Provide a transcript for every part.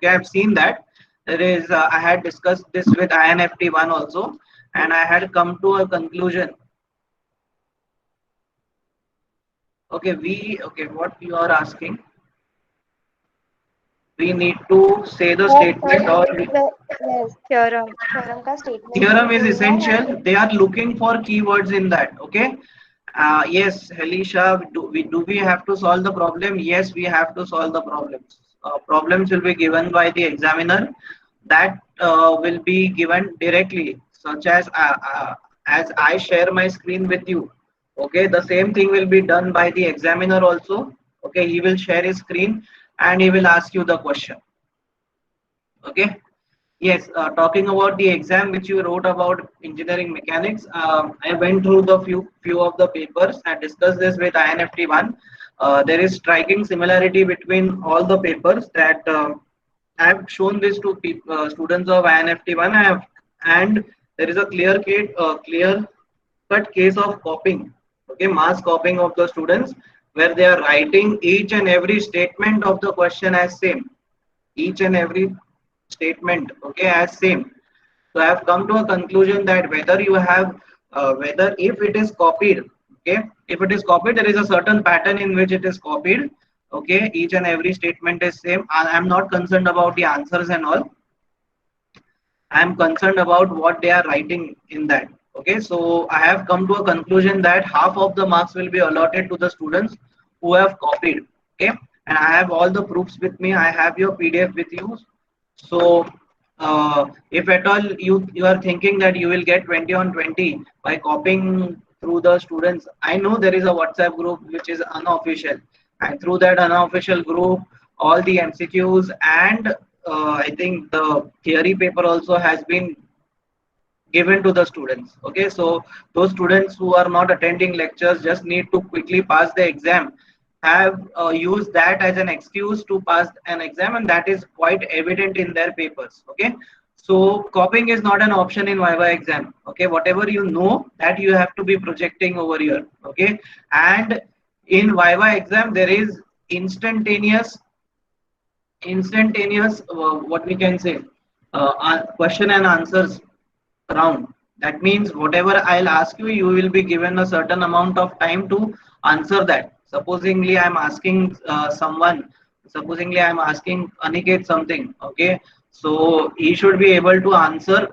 Okay, I've seen that. There is, I had discussed this with INFT1 also, and I had come to a conclusion. Okay, okay, what you are asking? We need to say the Yes, statement, or yes, theorem का statement theorem is बोलना है essential. They are looking for keywords in that. Okay. Yes, Helisha, do we have to solve the problem? Yes, we have to solve the problems. Problems will be given by the examiner. That will be given directly, such as I share my screen with you. Okay, the same thing will be done by the examiner also. Okay, he will share his screen and he will ask you the question. Okay. Yes, talking about the exam which you wrote about engineering mechanics, I went through the few of the papers and discussed this with INFT1. There is striking similarity between all the papers that I have shown this to students of INFT1. And there is a clear cut case of copying, okay, mass copying of the students, where they are writing each and every statement of the question as same, each and every statement, okay, as same. So I have come to a conclusion that whether you have whether if it is copied, okay, if it is copied, there is a certain pattern in which it is copied. Okay, each and every statement is same. I'm not concerned about the answers and all. I'm concerned about what they are writing in that. Okay, so I have come to a conclusion that half of the marks will be allotted to the students who have copied. Okay, and I have all the proofs with me. I have your PDF with you. So if at all you are thinking that you will get 20 on 20 by copying through the students, I know there is a WhatsApp group which is unofficial, and through that unofficial group, all the MCQs and I think the theory paper also has been given to the students. Okay, so those students who are not attending lectures just need to quickly pass the exam, have used that as an excuse to pass an exam, and that is quite evident in their papers. Okay, so copying is not an option in Viva exam. Okay, whatever you know, that you have to be projecting over here. Okay, and in Viva exam there is instantaneous what we can say, question and answers round. That means whatever I'll ask you, you will be given a certain amount of time to answer that. Supposingly I'm asking supposingly I'm asking Aniket something. Okay, so he should be able to answer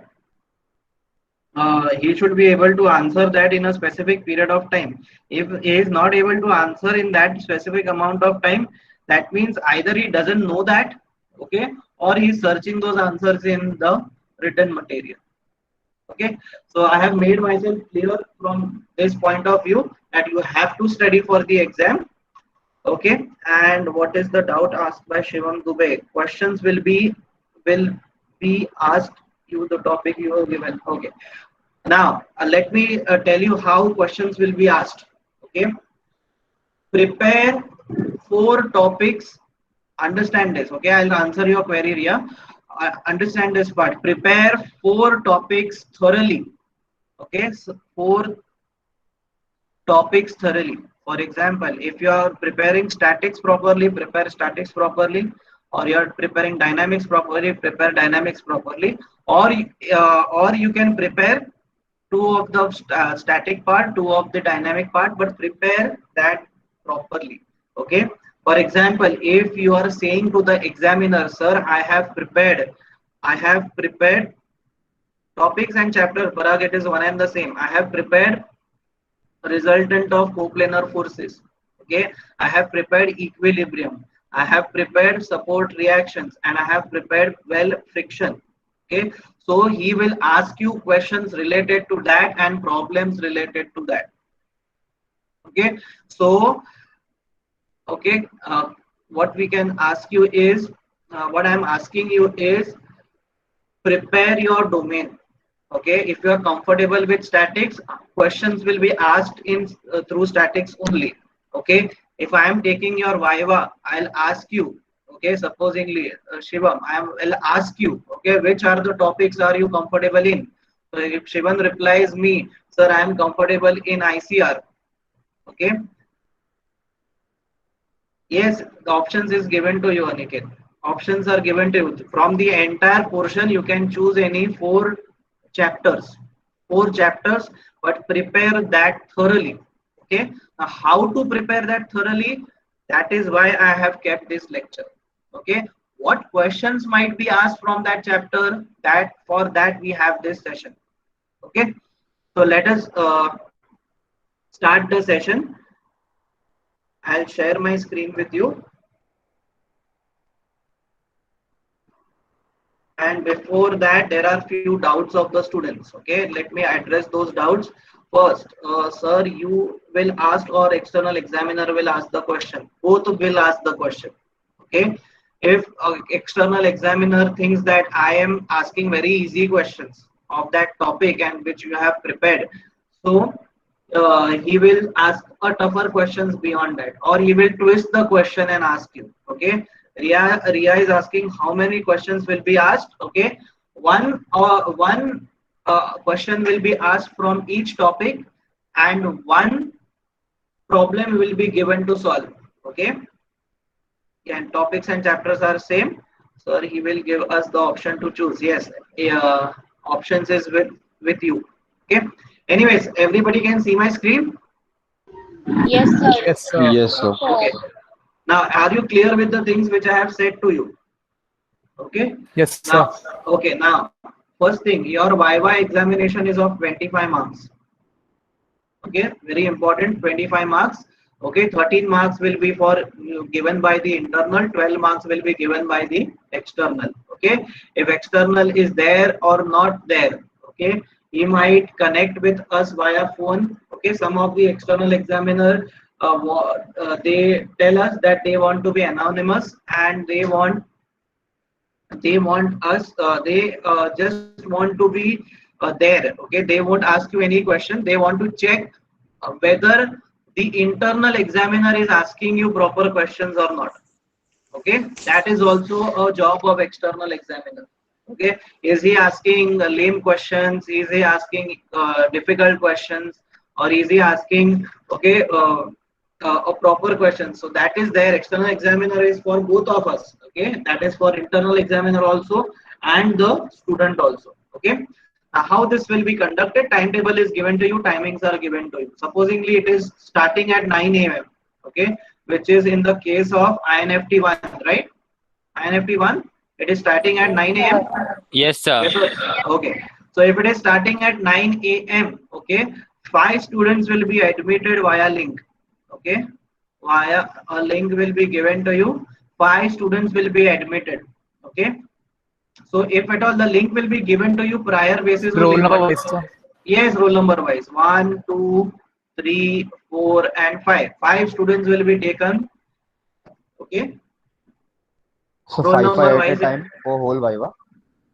that in a specific period of time. If he is not able to answer in that specific amount of time, that means either he doesn't know that, okay, or he is searching those answers in the written material. Okay, so I have made myself clear from this point of view that you have to study for the exam. Okay, and what is the doubt asked by Shivam Dubey? Questions will be asked you the topic you have given. Okay, now let me tell you how questions will be asked. Okay, prepare 4 topics. Understand this. Okay, I'll answer your query here. Understand this part. Prepare 4 topics thoroughly. Okay, so 4 topics thoroughly. For example, if you are preparing statics properly, prepare statics properly, or you are preparing dynamics properly, prepare dynamics properly, or you can prepare two of the static part, two of the dynamic part, but prepare that properly. Okay. For example, if you are saying to the examiner, sir, I have prepared topics and chapter, Parag, it is one and the same. I have prepared resultant of coplanar forces. Okay, I have prepared equilibrium. I have prepared support reactions, and I have prepared well friction. Okay, so he will ask you questions related to that and problems related to that. Okay, so okay, what we can ask you is what I'm asking you is prepare your domain. Okay, if you are comfortable with statics, questions will be asked in through statics only. Okay, if I am taking your Viva, I'll ask you, okay, supposingly Shivam, I'll ask you, okay, which are the topics are you comfortable in? So if Shivam replies me, sir, I am comfortable in ICR. Okay, yes, the options is given to you, Aniket. Options are given to you. From the entire portion, you can choose any chapters, four chapters, but prepare that thoroughly. Okay. Now, how to prepare that thoroughly? That is why I have kept this lecture. Okay. What questions might be asked from that chapter? That for that we have this session. Okay. So let us start the session. I'll share my screen with you. And before that, there are few doubts of the students. Okay, let me address those doubts first. Sir, you will ask or external examiner will ask the question. Both will ask the question. Okay, if external examiner thinks that I am asking very easy questions of that topic and which you have prepared, so he will ask a tougher questions beyond that, or he will twist the question and ask you. Okay, Ria is asking how many questions will be asked. Okay, one question will be asked from each topic, and one problem will be given to solve. Okay, and topics and chapters are same. So he will give us the option to choose. Yes, options is with you. Okay. Anyways, everybody can see my screen. Yes, sir. Yes, sir. Yes, sir. Okay. Now, are you clear with the things which I have said to you? Okay. Yes, sir. Now, okay. Now, first thing, your Viva examination is of 25 marks. Okay, very important. 25 marks. Okay, 13 marks will be for given by the internal, 12 marks will be given by the external. Okay, if external is there or not there, okay, he might connect with us via phone. Okay, some of the external examiner they tell us that they want to be anonymous and they want us they just want to be there. Okay, they won't ask you any question. They want to check whether the internal examiner is asking you proper questions or not. Okay, that is also a job of external examiner. Okay, is he asking lame questions, is he asking difficult questions, or is he asking okay a proper question? So that is their external examiner is for both of us. Okay, that is for internal examiner also and the student also. Okay, how this will be conducted? Timetable is given to you, timings are given to you. Supposingly it is starting at 9 a.m. okay, which is in the case of INFT 1, right? INFT 1, it is starting at 9 a.m. Yes, sir. Okay, so if it is starting at 9 a.m. okay, 5 students will be admitted via link. Okay, via a link will be given to you, 5 students will be admitted. Okay, so if at all the link will be given to you prior basis Roll only. number wise, sir. Yes, roll number wise. 1, 2, 3, 4, and 5. 5 students will be taken. Okay. So Roll five number at a wise. time for whole Viva.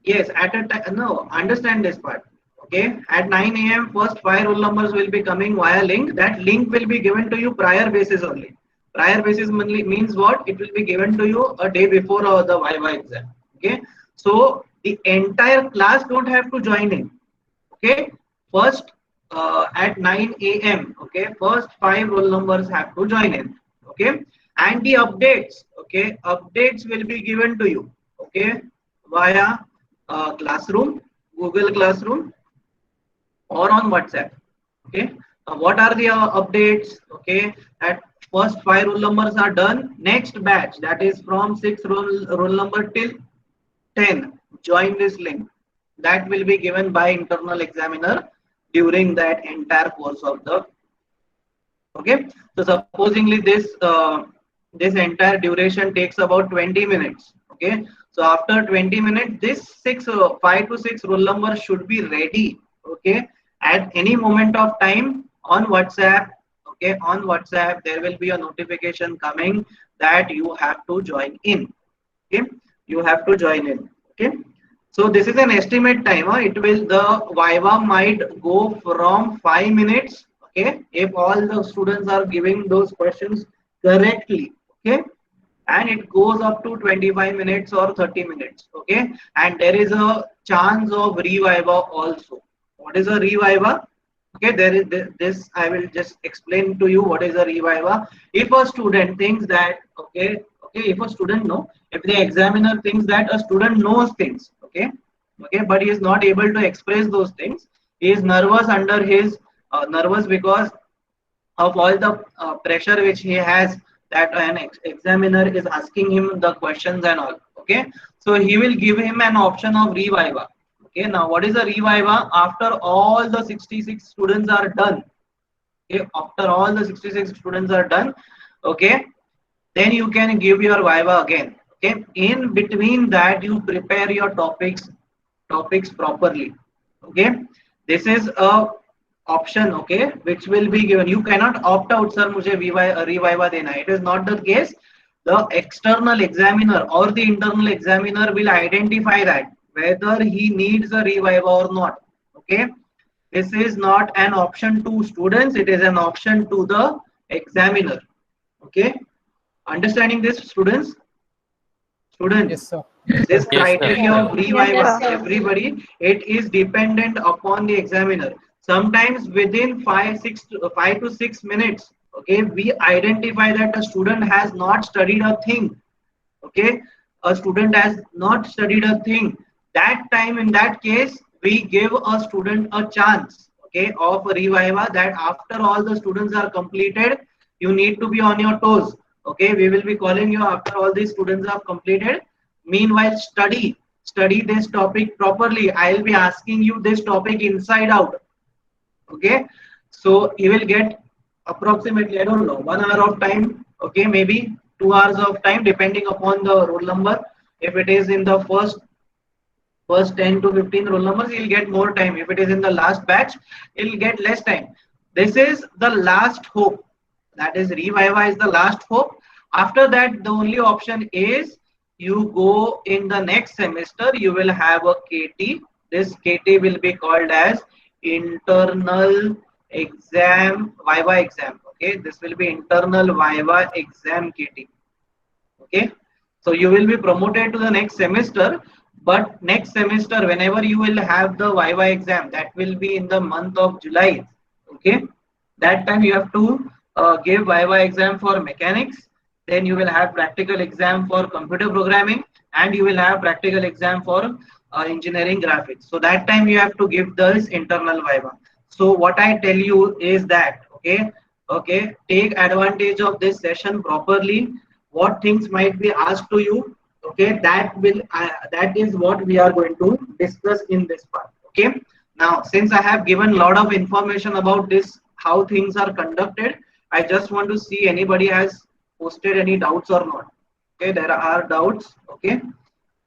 Yes, at a time. No, understand this part. Okay. At 9 a.m. first 5 roll numbers will be coming via link. That link will be given to you prior basis only. Prior basis means what? It will be given to you a day before the Viva exam. Okay. So the entire class don't have to join in. Okay. First at 9 a.m. okay, first 5 roll numbers have to join in. Okay, and the updates, okay, updates will be given to you, okay, via Classroom, Google Classroom, or on WhatsApp. Okay, what are the updates? Okay, at first 5 roll numbers are done. Next batch, that is from 6 roll number till 10, join this link. That will be given by internal examiner during that entire course of the. Okay, so supposingly this entire duration takes about 20 minutes. Okay, so after 20 minutes, this 5 to 6 roll number should be ready. Okay, at any moment of time on WhatsApp. Okay, on WhatsApp there will be a notification coming that you have to join in. Okay, you have to join in. Okay, so this is an estimate time. It will, the Viva might go from 5 minutes. Okay, if all the students are giving those questions correctly. Okay, and it goes up to 25 minutes or 30 minutes. Okay, and there is a chance of reviva also. What is a reviva? Okay, there is this. I will just explain to you what is a reviva. If a student thinks that okay, if a student If the examiner thinks that a student knows things, okay, but he is not able to express those things, he is nervous under his nervous because of all the pressure which he has, that an examiner is asking him the questions and all, okay, so he will give him an option of reviva. Okay, now what is a reviva? After all the 66 students are done, okay, after all the 66 students are done, okay, then you can give your viva again. Okay, in between that you prepare your topics properly. Okay, this is a option, okay, which will be given. You cannot opt out, sir mujhe reviva dena. It is not the case. The external examiner or the internal examiner will identify that whether he needs a reviva or not. Okay, this is not an option to students, it is an option to the examiner. Okay, understanding this, students? Yes, Students, sir. this Yes, sir. criteria of reviva, Yes, sir. everybody, it is dependent upon the examiner. Sometimes within 5 to 6 minutes, okay, we identify that a student has not studied a thing. Okay, a student has not studied a thing. That time, in that case, we give a student a chance, okay, of a reviva, that after all the students are completed, you need to be on your toes. Okay, we will be calling you after all these students have completed. Meanwhile, study this topic properly. I'll be asking you this topic inside out. Okay, so you will get approximately, I don't know, 1 hour of time, okay, maybe 2 hours of time depending upon the roll number. If it is in the first 10 to 15 roll numbers, you'll get more time. If it is in the last batch, you'll get less time. This is the last hope, that is reviva is the last hope. After that, the only option is you go in the next semester, you will have a KT. This KT will be called as internal exam, viva exam. Okay, this will be internal viva exam KT. Okay, so you will be promoted to the next semester, but next semester whenever you will have the viva exam, that will be in the month of July. Okay, that time you have to give viva exam for mechanics, then you will have practical exam for computer programming, and you will have practical exam for engineering graphics. So that time you have to give this internal viva. So what I tell you is that, okay, take advantage of this session properly. What things might be asked to you, okay, that is what we are going to discuss in this part. Okay, now since I have given a lot of information about this, how things are conducted, I just want to see anybody has posted any doubts or not. Okay, there are doubts. Okay,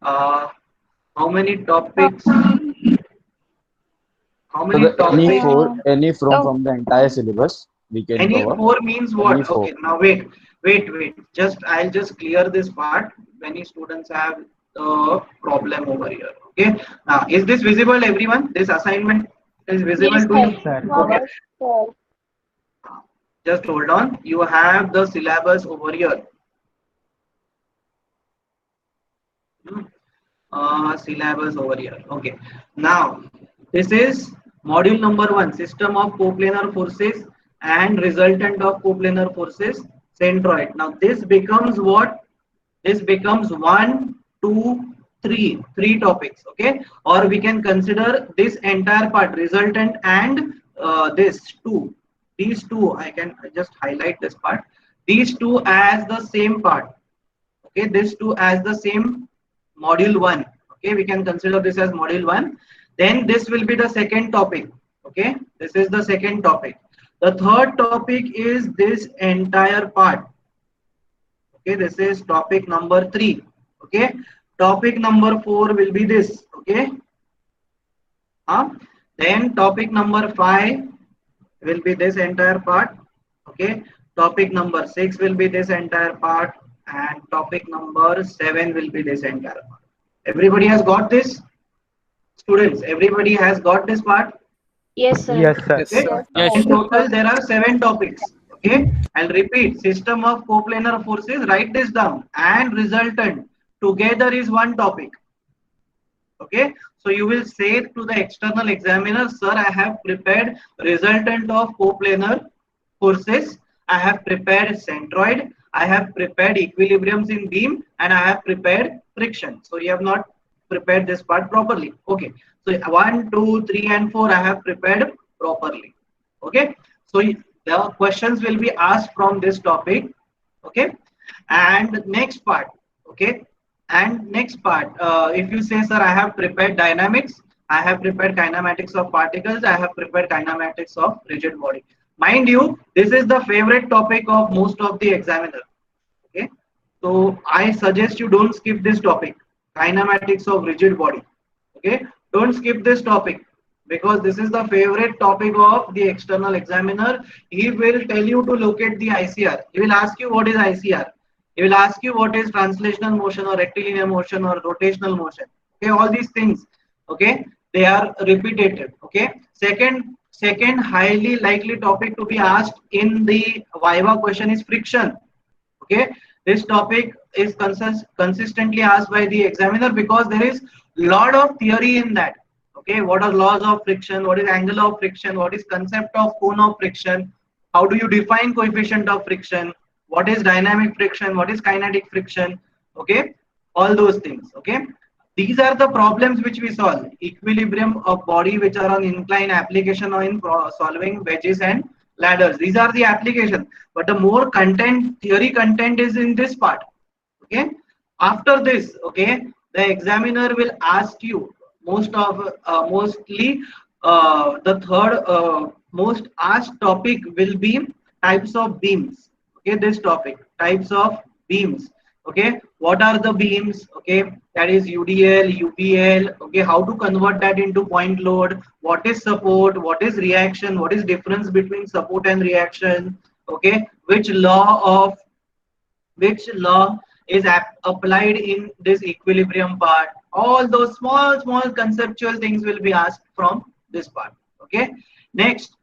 how many topics? How So many any topics? four, any Oh, from the entire syllabus we can Any cover. four means Any what? four. Okay, now wait. Just I'll just clear this part. Many students have the problem over here. Okay, now is this visible, everyone? This assignment is visible yes, to sir. you? Sir. Okay, Yes, sir. just hold on. You have the syllabus over here. Syllabus over here. Okay, now this is module number 1, system of coplanar forces and resultant of coplanar forces, centroid. Now this becomes what? This becomes 1, 2, 3, three topics. Okay, or we can consider this entire part, resultant and this two, these two. I can just highlight this part, these two as the same part. Okay, this two as the same module 1. Okay, we can consider this as module 1. Then this will be the second topic. Okay, this is the second topic. The third topic is this entire part. Okay, this is topic number 3. Okay, topic number 4 will be this. Okay, then topic number 5 will be this entire part. Okay, topic number 6 will be this entire part, and topic number 7 will be this entire part. Everybody has got this? Students, everybody has got this part? Yes, sir. Yes, sir. Yes, Okay, sir. now Yes, in sir. total there are 7 topics. Okay, I'll repeat, system of coplanar forces, write this down, and resultant together is one topic. Okay, so you will say to the external examiner, sir, I have prepared resultant of coplanar forces, I have prepared centroid, I have prepared equilibriums in beam and I have prepared friction. So you have not prepared this part properly. Okay. So 1, 2, 3 and 4 I have prepared properly. Okay. So the questions will be asked from this topic. Okay. And next part. Okay. And next part, if you say, sir, I have prepared dynamics, I have prepared kinematics of particles, I have prepared kinematics of rigid body. Mind you, this is the favorite topic of most of the examiner. Okay, so I suggest you don't skip this topic, kinematics of rigid body. Okay, don't skip this topic because this is the favorite topic of the external examiner. He will tell you to locate the ICR. He will ask you what is ICR. He will ask you what is translational motion or rectilinear motion or rotational motion. Okay, all these things. Okay, they are repetitive. Okay, second highly likely topic to be asked in the Viva question is friction. Okay, this topic is consistently asked by the examiner because there is lot of theory in that. Okay, what are laws of friction, what is angle of friction, what is concept of cone of friction, how do you define coefficient of friction, what is dynamic friction, what is kinetic friction. Okay, all those things. Okay, these are the problems which we solve. Equilibrium of body which are on incline, application or in solving wedges and ladders. These are the application, but the more content, theory content is in this part. Okay, after this, okay, the examiner will ask you mostly the third most asked topic will be types of beams. Okay, this topic, types of beams. Okay, what are the beams? Okay, that is UDL, UPL. Okay, how to convert that into point load, what is support, what is reaction, what is difference between support and reaction. Okay, which law is applied in this equilibrium part. All those small conceptual things will be asked from this part. Okay, next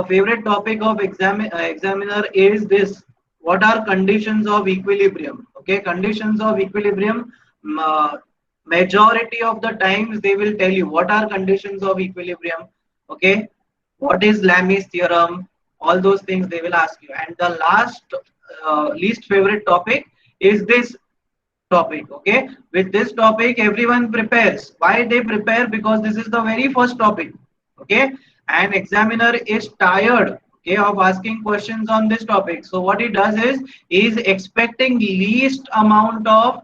favorite topic of examiner is this: what are conditions of equilibrium. Okay, conditions of equilibrium, majority of the times they will tell you what are conditions of equilibrium. Okay, what is Lami's theorem, all those things they will ask you. And the last least favorite topic is this topic. Okay, with this topic everyone prepares. Why they prepare? Because this is the very first topic. Okay, and examiner is tired, okay, of asking questions on this topic. So what he does is expecting least amount of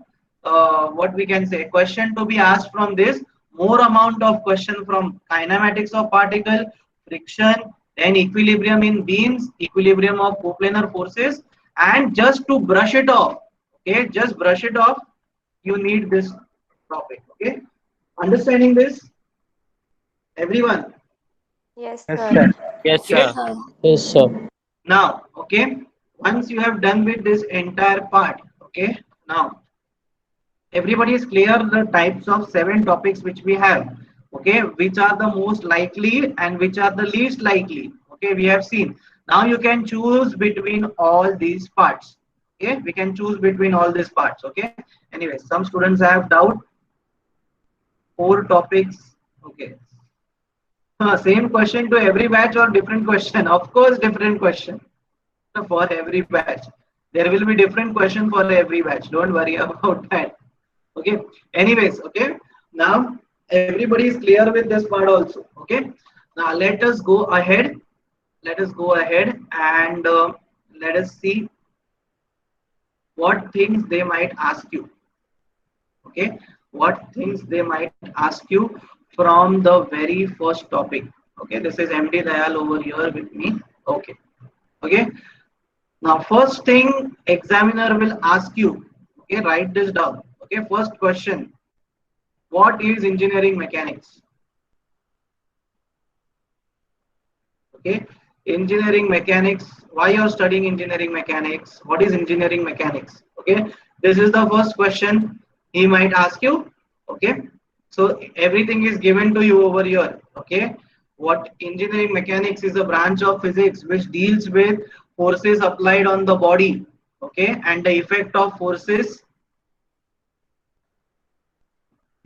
what we can say question to be asked from this, more amount of question from kinematics of particle, friction, then equilibrium in beams, equilibrium of coplanar forces. And just to brush it off, okay, just brush it off, you need this topic. Okay, understanding this, everyone? Yes, Yes, sir. sir. Yes, Okay, sir. Sir. Yes, sir. now, okay, once you have done with this entire part, okay, now everybody is clear the types of 7 topics which we have. Okay, which are the most likely and which are the least likely. Okay, we have seen. Now you can choose between all these parts. Okay, we can choose between all these parts. Okay, anyway, some students have doubt. 4 topics. Okay, same question to every batch or different question? Of course, different question for every batch. There will be different question for every batch. Don't worry about that. Okay. Anyways, okay. Now everybody is clear with this part also. Okay. Now let us go ahead. Let us go ahead and let us see what things they might ask you. Okay, what things they might ask you from the very first topic. Okay, this is MD Dayal over here with me. Okay, okay. Now first thing examiner will ask you. Okay, write this down. Okay, first question: what is engineering mechanics? Okay, engineering mechanics. Why you are studying engineering mechanics? What is engineering mechanics? Okay, this is the first question he might ask you. Okay, so everything is given to you over here. Okay, what engineering mechanics is a branch of physics which deals with forces applied on the body. Okay, and the effect of forces.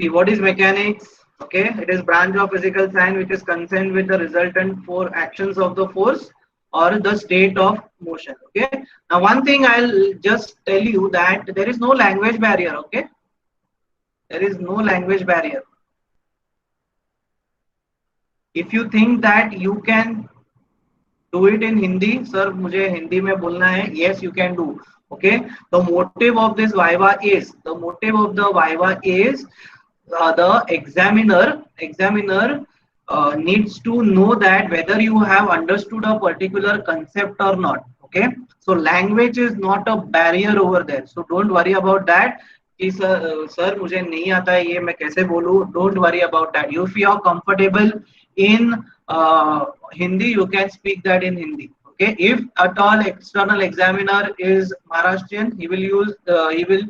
See, what is mechanics? Okay, it is branch of physical science which is concerned with the resultant for actions of the force. or the state of motion. Okay. Now one thing I'll just tell you that there is no language barrier. Okay. There is no language barrier. If you think that you can do it in Hindi, sir, मुझे हिंदी में बोलना है. Yes, you can do. Okay. The motive of this Viva is the examiner needs to know that whether you have understood a particular concept or not. Okay. So language is not a barrier over there. So don't worry about that. कि sir मुझे नहीं आता है ये मैं कैसे बोलूं. Don't worry about that. If you are comfortable in Hindi, you can speak that in Hindi. Okay. If at all external examiner is Maharashtrian, he will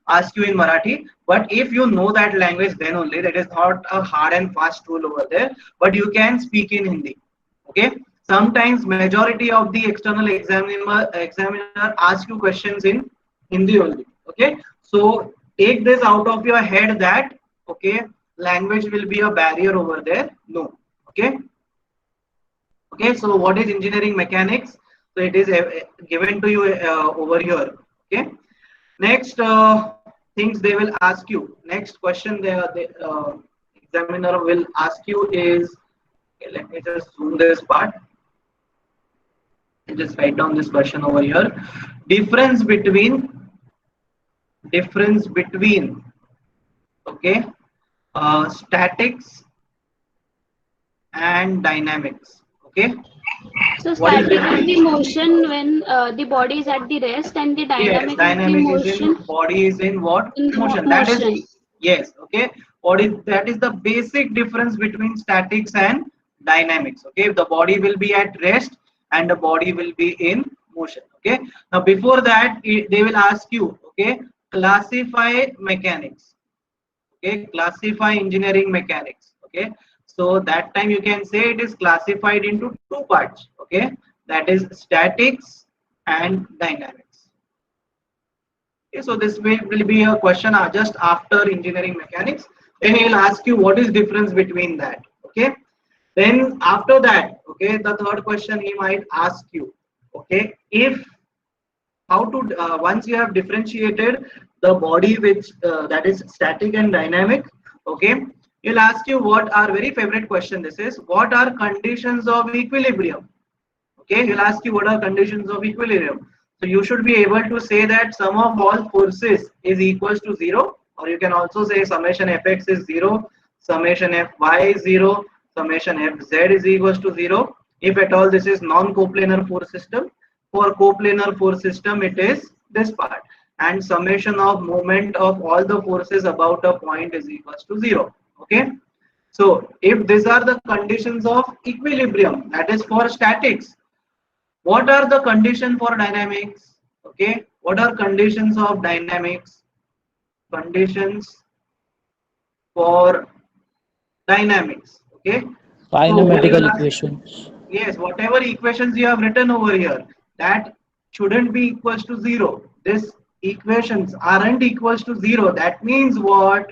ask you in Marathi. But if you know that language, then only. That is not a hard and fast rule over there. But you can speak in Hindi. Okay. Sometimes majority of the external examiner ask you questions in Hindi only. Okay. So take this out of your head that okay, language will be a barrier over there. No. Okay. Okay. So what is engineering mechanics? So it is given to you over here. Okay. Next things they will ask you. Next question the examiner will ask you is, okay, let me just zoom this part. Just write down this question over here. Difference between okay, statics and dynamics. Okay. So What is static is the the motion when the body is at the rest, and the yes, dynamic is the dynamic is motion in body is in what? in the Motion. That motion. is yes. Okay. What is that is the basic difference between statics and dynamics. Okay. The body will be at rest and the body will be in motion. Okay. Now before that they will ask you. Okay. Classify mechanics. Okay. Classify engineering mechanics. Okay. So that time you can say it is classified into two parts. Okay. That is statics and dynamics. Okay, so this will be a question just after engineering mechanics. Then he will ask you what is difference between that. Okay. Then after that, okay, the third question he might ask you. Okay, if how to once you have differentiated the body which that is static and dynamic. Okay, he'll ask you what are very favorite question. This is what are conditions of equilibrium. Okay, he'll ask you what are conditions of equilibrium. So you should be able to say that sum of all forces is equals to 0, or you can also say summation fx is 0, summation fy is 0, summation fz is equals to 0. If at all this is non-coplanar force system. For coplanar force system it is this part, and summation of moment of all the forces about a point is equals to 0. Okay. So if these are the conditions of equilibrium, that is for statics. What are the conditions for dynamics? Okay, what are conditions of dynamics? Conditions for dynamics. Okay, Kinematical so equations. yes, whatever equations you have written over here, that shouldn't be equals to 0. These equations aren't equals to 0. That means what?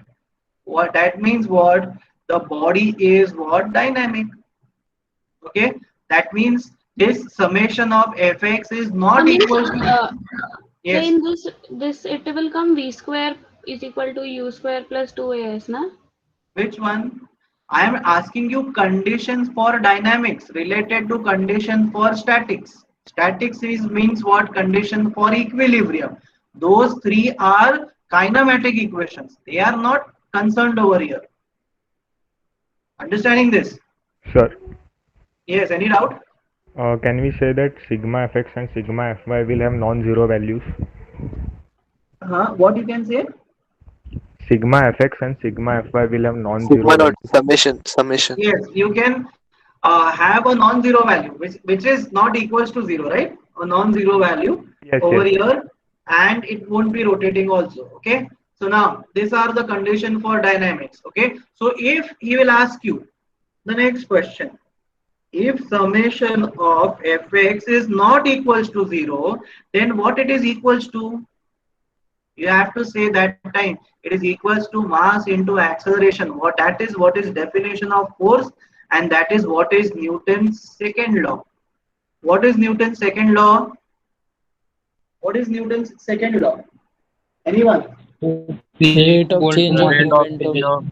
What that means what? The body is what? Dynamic. Okay, that means this summation of fx is So not means equal to so yes. in this it will come v square is equal to u square plus 2as, na? Which one? I am asking you conditions for dynamics related to condition for statics. Statics is means what? Condition for equilibrium. Those three are kinematic equations. They are not concerned over here. Understanding this? Sir, Yes. Any doubt? can we say that sigma fx and sigma fy will have non-zero values? What you can say? Sigma fx and sigma fy will have non-zero Sigma not values. summation. Yes, you can have a non-zero value which is not equals to 0, right? A non-zero value Yes, over yes. here, and it won't be rotating also. Okay, so now these are the condition for dynamics. Okay, so if he will ask you the next question, if summation of fx is not equals to 0, then what it is equals to? You have to say that time it is equals to mass into acceleration. What is definition of force, and that is what is Newton's second law. What is Newton's second law? What is Newton's second law? Anyone? Rate of change of Rate of momentum. change of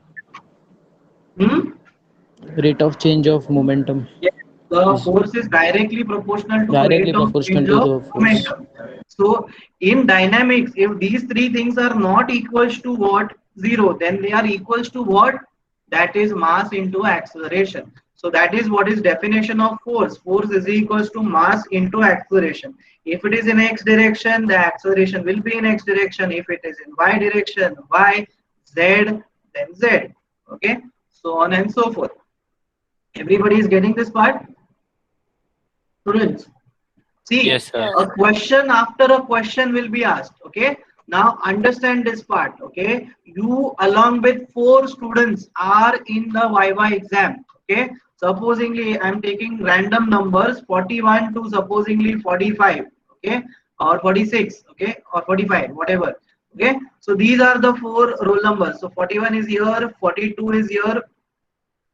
Hmm? Rate of change of momentum. Yes, the Is force is directly proportional to directly rate of proportional change to of the force. momentum. So in dynamics, if these three things are not equals to what? Zero, then they are equals to what? That is mass into acceleration. So that is what is definition of force. Force is equals to mass into acceleration. If it is in x direction, the acceleration will be in x direction. If it is in y direction, y, z, then z. Okay, so on and so forth. Everybody is getting this part? Students, see, Yes, sir. a question after a question will be asked. Okay, now understand this part. Okay, you along with 4 students are in the YY exam. Okay, supposingly I'm taking random numbers 41 to supposingly 45. Okay, or 46. Okay, or 45, whatever. Okay, so these are the 4 roll numbers. So 41 is here, 42 is here,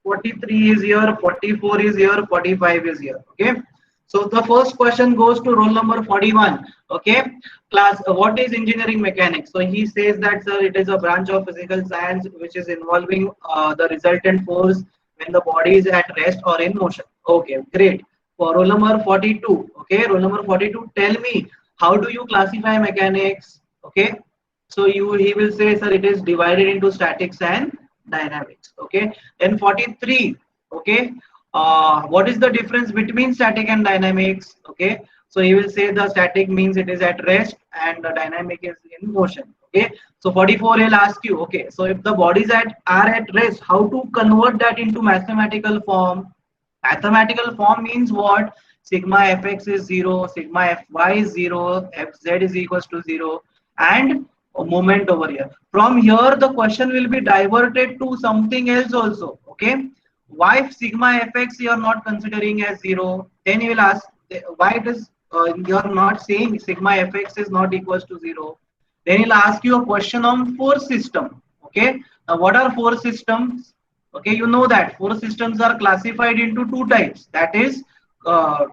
43 is here, 44 is here, 45 is here. Okay, so the first question goes to roll number 41. Okay, class, what is engineering mechanics? So he says that, sir, it is a branch of physical science which is involving the resultant force when the body is at rest or in motion. Okay, great. For roll number 42, okay, roll number 42, tell me, how do you classify mechanics? Okay, so he will say, sir, it is divided into statics and dynamics. Okay, then 43. Okay, what is the difference between static and dynamics? Okay, so he will say the static means it is at rest and the dynamic is in motion. Okay, so 44 he'll ask you, okay, so if the bodies are at rest, how to convert that into mathematical form? Mathematical form means what? Sigma fx is 0, sigma fy is 0, fz is equals to 0, and a moment over here. From here, the question will be diverted to something else also. Okay, why sigma fx you are not considering as 0? Then you will ask why it is you are not saying sigma fx is not equals to 0. Then he'll ask you a question on force system. Okay, now what are force systems? Okay, you know that force systems are classified into 2 types. That is uh,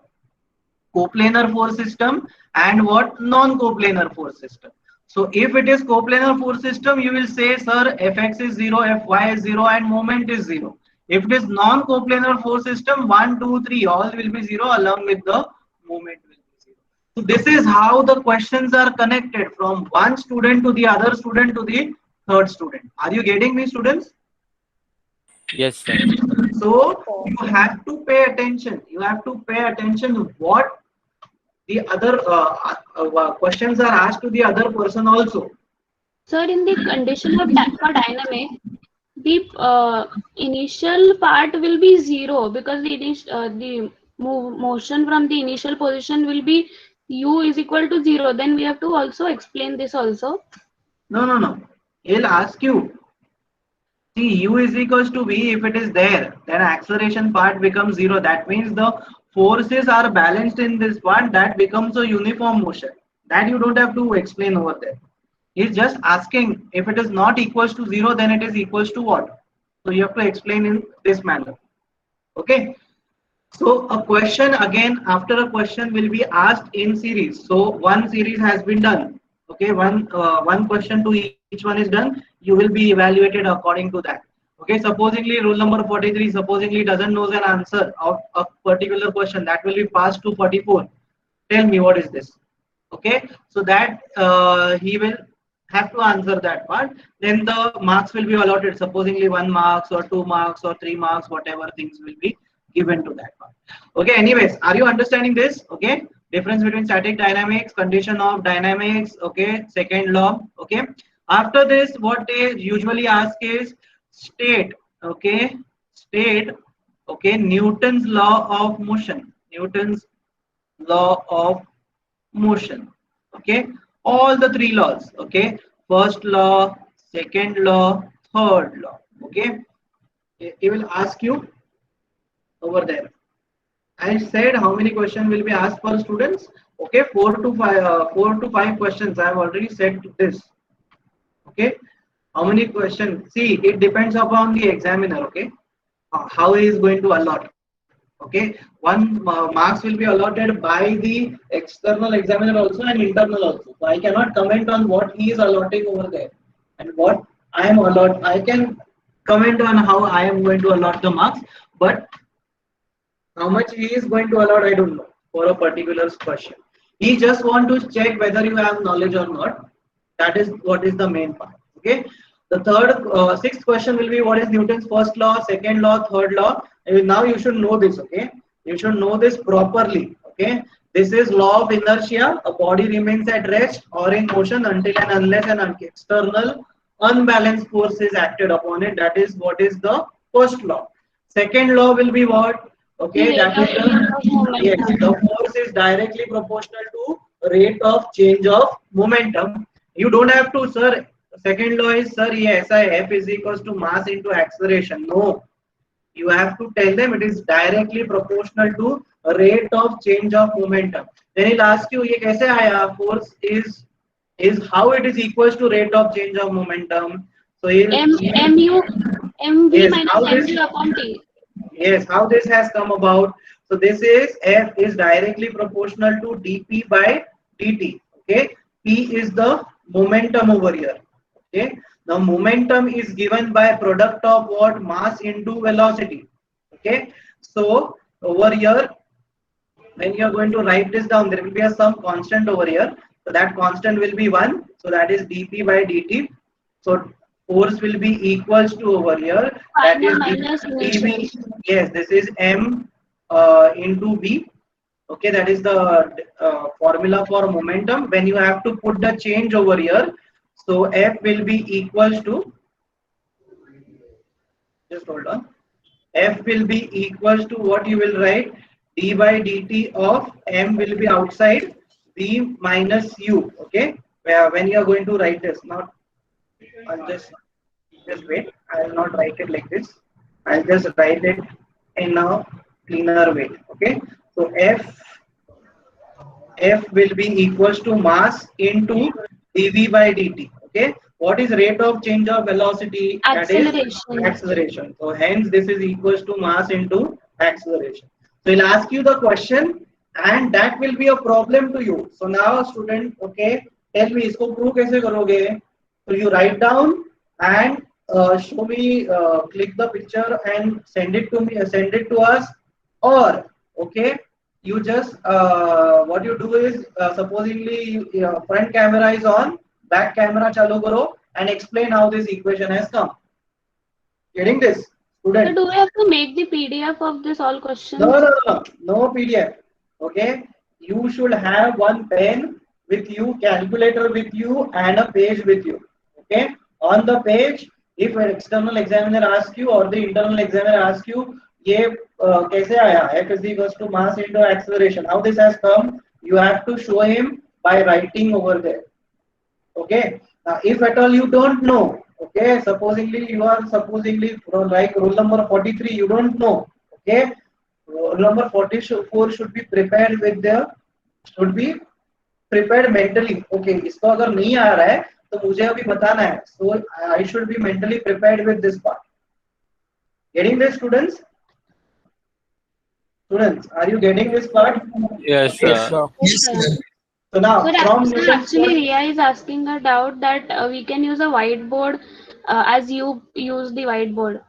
coplanar force system and what non-coplanar force system. So if it is coplanar force system, you will say, sir, fx is 0, fy is 0, and moment is 0. If it is non-coplanar force system, 1, 2, 3, all will be 0 along with the moment will be 0. So this is how the questions are connected from one student to the other student to the third student. Are you getting me, students? Yes, sir. So you have to pay attention. You have to pay attention to what the other questions are asked to the other person also. Sir, in the condition of for dynamic, the initial part will be 0 because the motion from the initial position will be u is equal to 0. Then we have to also explain this also. No. He'll ask you. See, u is equals to v. If it is there, then acceleration part becomes 0. That means the forces are balanced in this part. That becomes a uniform motion. That you don't have to explain over there. He's just asking if it is not equals to 0, then it is equals to what? So you have to explain in this manner. Okay. So a question again after a question will be asked in series. So one series has been done. Okay, one question to each one is done. You will be evaluated according to that. Okay, supposingly rule number 43 supposingly doesn't know an answer of a particular question, that will be passed to 44. Tell me what is this? Okay, so that he will have to answer that part. Then the marks will be allotted. Supposingly 1 marks or 2 marks or 3 marks, whatever things will be given to that part. Okay, anyways, are you understanding this? Okay, difference between static dynamics, condition of dynamics. Okay, second law. Okay, after this what they usually ask is state. Okay, state. Okay, Newton's law of motion. Newton's law of motion. Okay, all the 3 laws. Okay, first law, second law, third law. Okay, it will ask you over there. I said how many questions will be asked per students. Okay, 4 to 5 questions. I have already said this. Okay, how many questions? See, it depends upon the examiner. Okay, how he is going to allot. Okay, one marks will be allotted by the external examiner also and internal also. So I cannot comment on what he is allotting over there and what I am allot. I can comment on how I am going to allot the marks, but how much he is going to allot, I don't know for a particular question. He just want to check whether you have knowledge or not. That is what is the main part. Okay. The sixth question will be what is Newton's first law, second law, third law. And now you should know this. Okay. You should know this properly. Okay. This is law of inertia. A body remains at rest or in motion until and unless an external unbalanced force is acted upon it. That is what is the first law. Second law will be what? Okay, that is yes, the force is directly proportional to rate of change of momentum. You don't have to, sir. Second law is, sir, yes, F is equals to mass into acceleration. No, you have to tell them it is directly proportional to rate of change of momentum. Then he'll ask you, ये कैसे आया? Force is how it is equals to rate of change of momentum. So mv yes, minus mu upon t. Yes, how this has come about. So this is F is directly proportional to dP by dt. Okay, P is the momentum over here. Okay, the momentum is given by product of what? Mass into velocity. Okay, so over here, when you are going to write this down, there will be some constant over here. So that constant will be 1. So that is dP by dt. So force will be equals to over here. That is dV. Yes, this is M into V. Okay, that is the formula for momentum. When you have to put the change over here, so F will be equals to, just hold on. F will be equals to what you will write? D by dt of M will be outside V minus U. Okay, where when you are going to write this, not I'll just wait. I will not write it like this. I'll just write it in a cleaner way. Okay, so F will be equals to mass into dV by dt. Okay, what is rate of change of velocity? Acceleration. That is acceleration. So hence this is equals to mass into acceleration. So he'll ask you the question and that will be a problem to you. So now student, okay, tell me isko prove kaise karoge? So you write down and show me, click the picture and send it to me, send it to us, or okay, you just what you do is supposingly front camera is on, back camera chalu karo and explain how this equation has come. Getting this, student? So do we have to make the PDF of this all questions? No PDF. Okay, you should have one pen with you, calculator with you, and a page with you. Okay, on the page, if an external examiner asks you or the internal examiner asks you, ये कैसे आया? F is equals to mass into acceleration. How this has come? You have to show him by writing over there. Okay. Now, if at all you don't know, okay, supposingly you are like roll number 43, you don't know. Okay, roll number 44 should be prepared mentally. Okay, इसको अगर नहीं आ रहा है तो मुझे अभी बताना है. So I should be mentally prepared with this part. Getting this, students? Students, are you getting this part? Yes, sir. Yes, sir. So now, from actually, Riya is asking a doubt that we can use a whiteboard as you use the whiteboard.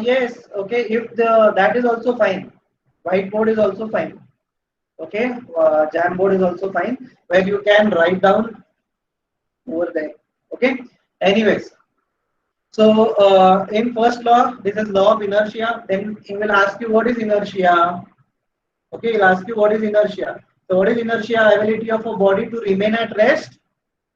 Yes, okay, if that is also fine. Whiteboard is also fine. Okay, Jamboard is also fine, where you can write down over there. Okay, anyways, so in first law, this is law of inertia. Then he will ask you what is inertia. Okay, he'll ask you what is inertia. So what is inertia? Ability of a body to remain at rest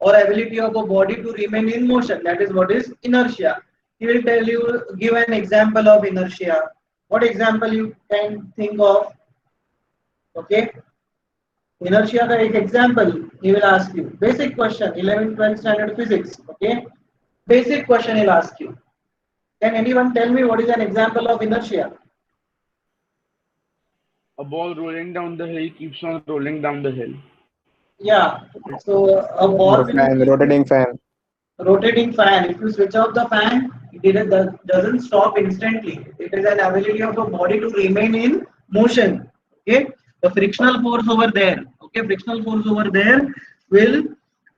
or ability of a body to remain in motion. That is what is inertia. He will tell you, give an example of inertia. What example you can think of? Okay, inertia का एक example he will ask you. Basic question, 11th 12th standard physics. Okay, basic question he'll ask you. Can anyone tell me what is an example of inertia? A ball rolling down the hill keeps on rolling down the hill. Yeah, so a ball Rotating fan. rotating fan. If you switch off the fan, it doesn't stop instantly. It is an ability of the body to remain in motion. Okay, the frictional force over there. Okay, frictional force over there will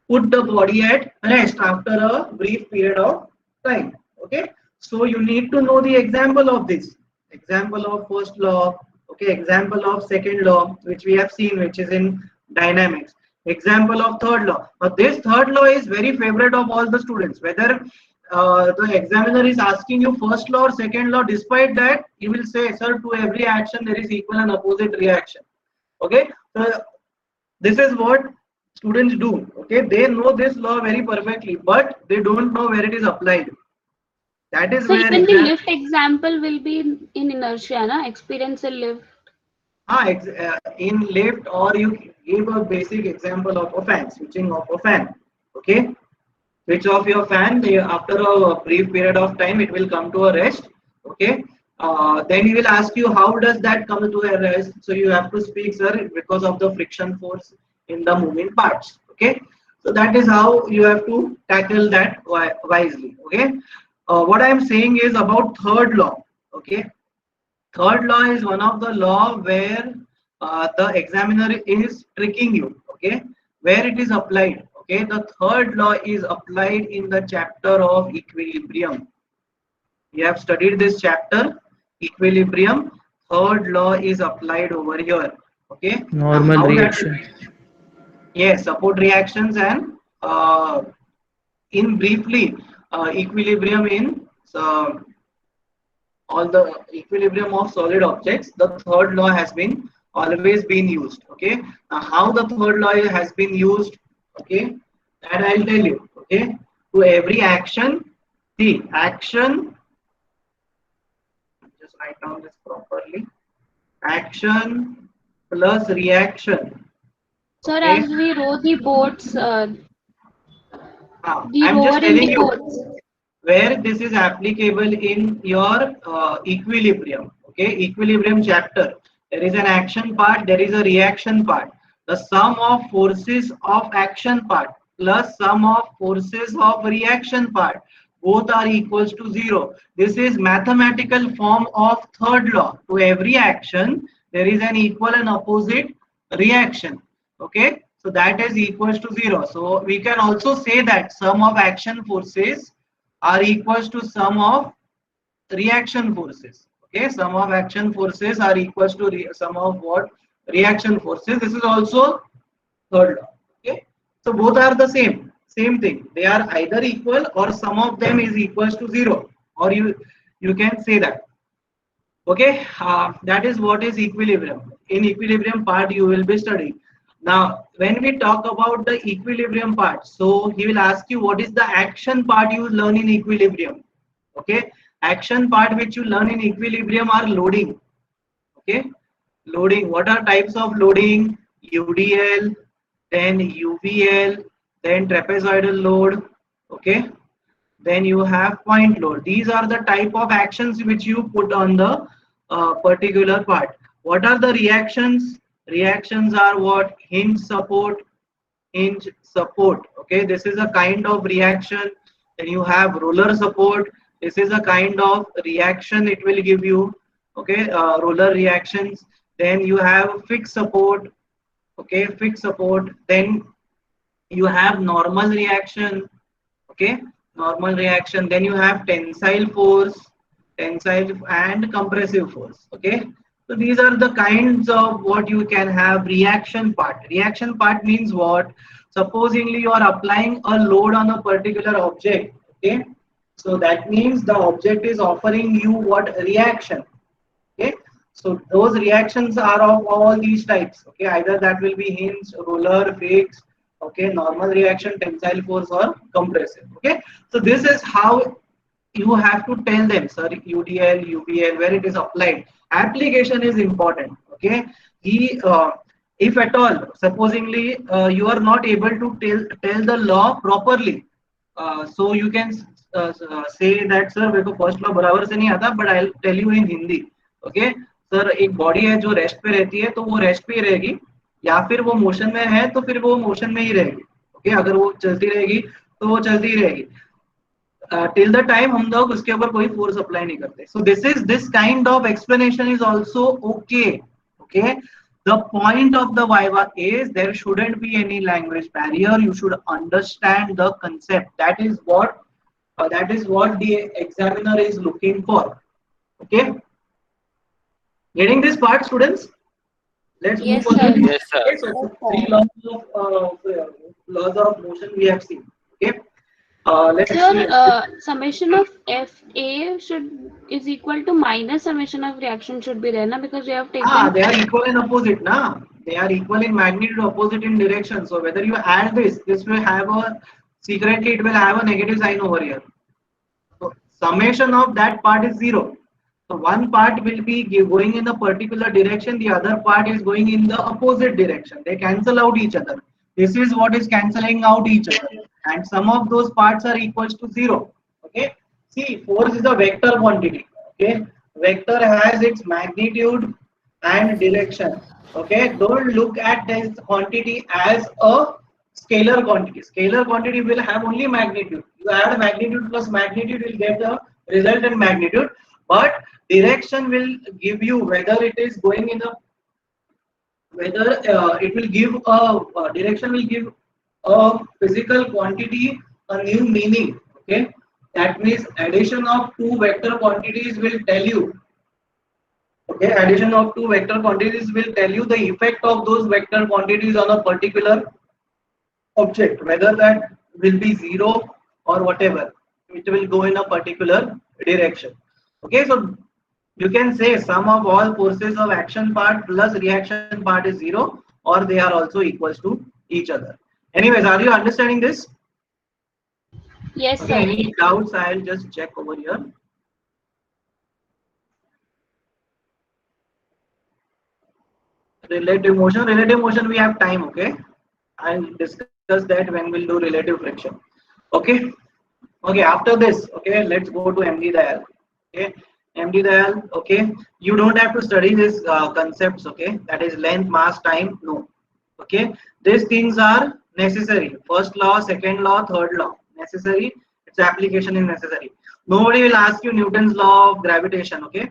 put the body at rest after a brief period of time. Okay, so you need to know the example of this. Example of first law. Okay, example of second law, which we have seen, which is in dynamics. Example of third law. Now this third law is very favorite of all the students, whether the examiner is asking you first law or second law. Despite that, you will say, sir, to every action there is equal and opposite reaction. Okay, so this is what students do. Okay, they know this law very perfectly, but they don't know where it is applied. That is So where even the lift example will be in inertia, na? Experiential lift. in lift, or you give a basic example of a fan, switching off a fan. Okay, switch off your fan, after a brief period of time it will come to a rest. Okay, then he will ask you how does that come to a rest. So you have to speak, sir, because of the friction force in the moving parts. Okay, so that is how you have to tackle that wisely. Okay, what I am saying is about third law. Okay, third law is one of the law where the examiner is tricking you. Okay, where it is applied. Okay, the third law is applied in the chapter of equilibrium. We have studied this chapter, equilibrium. Third law is applied over here. Okay, Normal reaction. Yes, support reactions, and in briefly, equilibrium in all the equilibrium of solid objects. The third law has been always been used. Okay, now how the third law has been used? Okay, that I'll tell you. Okay, to every action, see action. Just write down this properly. Action plus reaction. Sir, Okay. as we row the boats, the I'm rower just in telling the you boats. where this is applicable in your equilibrium. Okay, equilibrium chapter. There is an action part, there is a reaction part. The sum of forces of action part plus sum of forces of reaction part, both are equals to 0. This is mathematical form of third law. To every action there is an equal and opposite reaction. Okay, so that is equals to 0. So we can also say that sum of action forces are equals to sum of reaction forces. Okay, sum of action forces are equals to sum of what? Reaction forces. This is also third law. Okay, so both are the same thing. They are either equal or sum of them is equals to 0, or you can say that. Okay, that is what is equilibrium. In equilibrium part you will be studying. Now when we talk about the equilibrium part, so he will ask you what is the action part you learn in equilibrium. Okay, action part which you learn in equilibrium are loading. Okay, loading. What are types of loading? UDL, then UVL, then trapezoidal load. Okay, then you have point load. These are the type of actions which you put on the particular part. What are the reactions? Reactions are what? Hinge support. Okay, this is a kind of reaction. Then you have roller support. This is a kind of reaction it will give you. Okay, roller reactions. Then you have fixed support. Okay, fixed support. Then you have normal reaction. Okay, normal reaction. Then you have tensile force, tensile and compressive force. Okay, so these are the kinds of what you can have. Reaction part. Reaction part means what? Supposingly you are applying a load on a particular object. Okay, so that means the object is offering you what? Reaction. Okay, so those reactions are of all these types. Okay, either that will be hinge, roller, fixed. Okay, normal reaction, tensile force, or compressive. Okay, so this is how you have to tell them, sir, UDL, UVL, where it is applied. Application is important. Okay, if at all, supposingly you are not able to tell the law properly, so you can say that, sir, मेरे को first law बराबर से नहीं आता, but I'll tell you in Hindi. Okay sir, एक body है जो rest पे रहती है, तो वो रेस्ट पे ही रहेगी, या फिर वो मोशन में है तो फिर वो मोशन में ही रहेगी. ओके, अगर वो चलती रहेगी तो वो चलती ही रहेगी. till the time हम लोग उसके ऊपर कोई force apply नहीं करते. So this kind of explanation is also okay. Okay. The point of the Viva is there shouldn't be any language barrier. You should understand the concept. That is what the examiner is looking for. Okay. Getting this part, students? Let's Yes, move sir. on. Yes, sir. Okay, so three laws of motion we have seen. Okay. Let's Sir, see. summation of FA is equal to minus summation of reaction should be there, na? Because we have taken. They are equal in opposite, na? They are equal in magnitude, opposite in direction. So whether you add this will have a secretly it will have a negative sign over here. So summation of that part is 0. So one part will be going in a particular direction, the other part is going in the opposite direction. They cancel out each other. This is what is cancelling out each other, and sum of those parts are equals to 0. Okay. See, force is a vector quantity. Okay. Vector has its magnitude and direction. Okay. Don't look at this quantity as a scalar quantity. Scalar quantity will have only magnitude. You add magnitude plus magnitude, will get the resultant magnitude, but direction will give you whether it is going in a it will give a direction will give a physical quantity a new meaning. Okay, that means addition of two vector quantities will tell you. Okay, addition of two vector quantities will tell you the effect of those vector quantities on a particular object, whether that will be 0 or whatever. It will go in a particular direction. Okay, so you can say sum of all forces of action part plus reaction part is 0, or they are also equals to each other. Anyways, are you understanding this? Yes, Okay, sir. any doubts? I'll just check over here. Relative motion we have time. Okay, I'll discuss that when we'll do relative friction. Okay. Okay, after this, okay, let's go to MD Dayal. Okay, MD Dayal, okay, you don't have to study these concepts, okay, that is length, mass, time, no. Okay, these things are necessary. First law, second law, third law, necessary. Its application is necessary. Nobody will ask you Newton's law of gravitation, okay,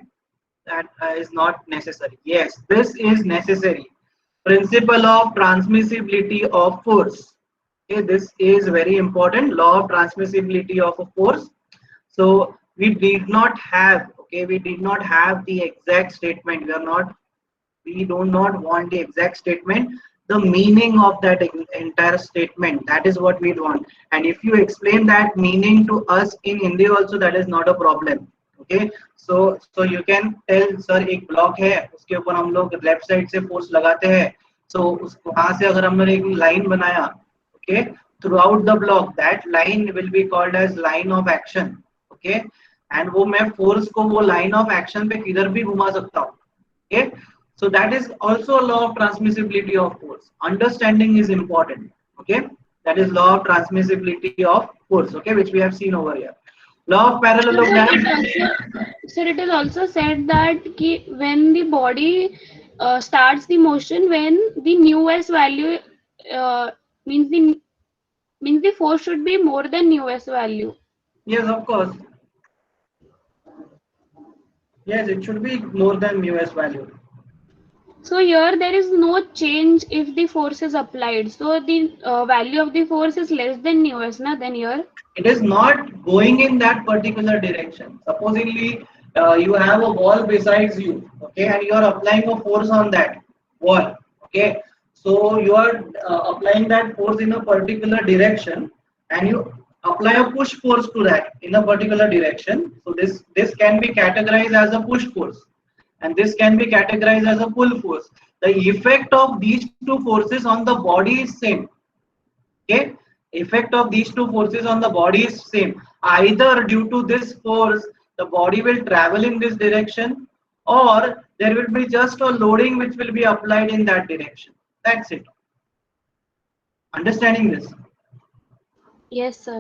that is not necessary. Yes, this is necessary. Principle of transmissibility of force. Okay, this is very important, law of transmissibility of a force. So we did not have, okay, we did not have the exact statement. We do not want the exact statement, the meaning of that entire statement. That is what we want. And if you explain that meaning to us in Hindi also, that is not a problem. Okay, so you can tell, sir, एक block है, उसके ऊपर हम लोग left side से force लगाते हैं. So वहां से अगर हमने एक लाइन बनाया, okay, throughout the block, that line will be called as line of action. Okay, and वो मैं force को वो line of action पे किधर भी घुमा सकता हूँ. Okay, so that is also a law of transmissibility of force. Understanding is important. Okay, that is law of transmissibility of force. Okay, which we have seen over here. Law of parallelogram. Sir, it is also said that when the body starts the motion, when the nu s value means the force should be more than nu s value. Yes, of course. Yes, it should be more than mu s value. So here there is no change if the force is applied. So the value of the force is less than nu s, na? Then here it is not going in that particular direction. Supposedly you have a wall besides you, okay, and you are applying a force on that wall. Okay, so you are applying that force in a particular direction, and you apply a push force to that in a particular direction. So this can be categorized as a push force, and this can be categorized as a pull force. The effect of these two forces on the body is same. Okay, effect of these two forces on the body is same. Either due to this force the body will travel in this direction, or there will be just a loading which will be applied in that direction. That's it. Understanding this? yes, sir.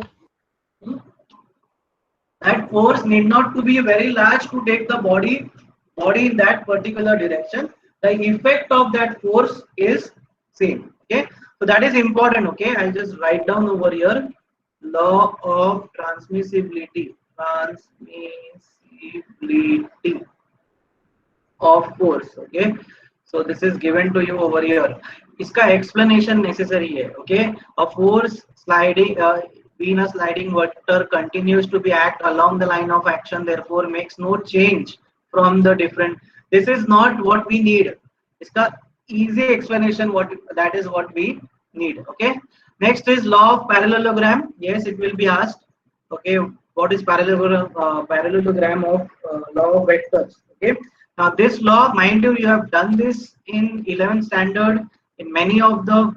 That force need not to be very large to take the body in that particular direction. The effect of that force is same. Okay, so that is important. Okay, I'll just write down over here law of transmissibility of force. Okay, so this is given to you over here. Iska explanation necessary hai. Okay, a force sliding being a sliding vector continues to be act along the line of action, therefore makes no change from the different. This is not what we need. Iska easy explanation, what that is what we need. Okay, next is law of parallelogram. Yes, it will be asked. Okay, what is parallelogram of law of vectors? Okay, now this law, mind you have done this in 11th standard in many of the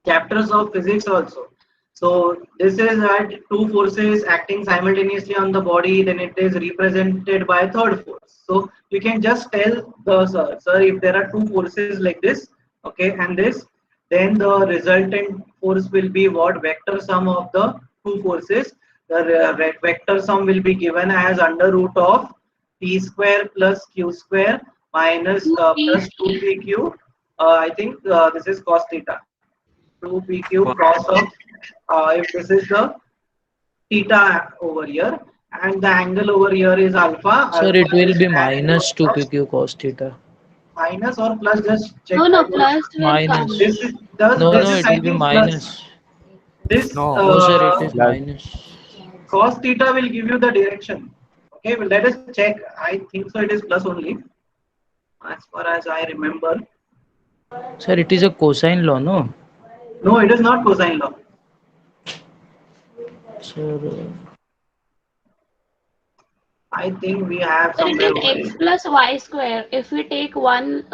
chapters of physics also. So this is that two forces acting simultaneously on the body, then it is represented by third force. So you can just tell the sir, if there are two forces like this, okay, and this, then the resultant force will be what? Vector sum of the two forces. The vector sum will be given as under root of p square plus q square minus plus 2pq. I think this is cos theta. 2pq cos of if this is the theta over here, and the angle over here is alpha. Sir, Alpha it will is be tan minus inverse of 2pq cos theta. minus or plus. Just check No, my no, book. plus will come. Minus. This is does No, this no, is it I will be think plus. minus. This No. No, sir, it is Plus. minus. cos theta will give you the direction. Okay, well, let us check. I think so. It is plus only, as far as I remember. Sir, it is a cosine law, no? No, it is not cosine law. Sir, I think we have So it somewhere is over x here. plus y square. If we take one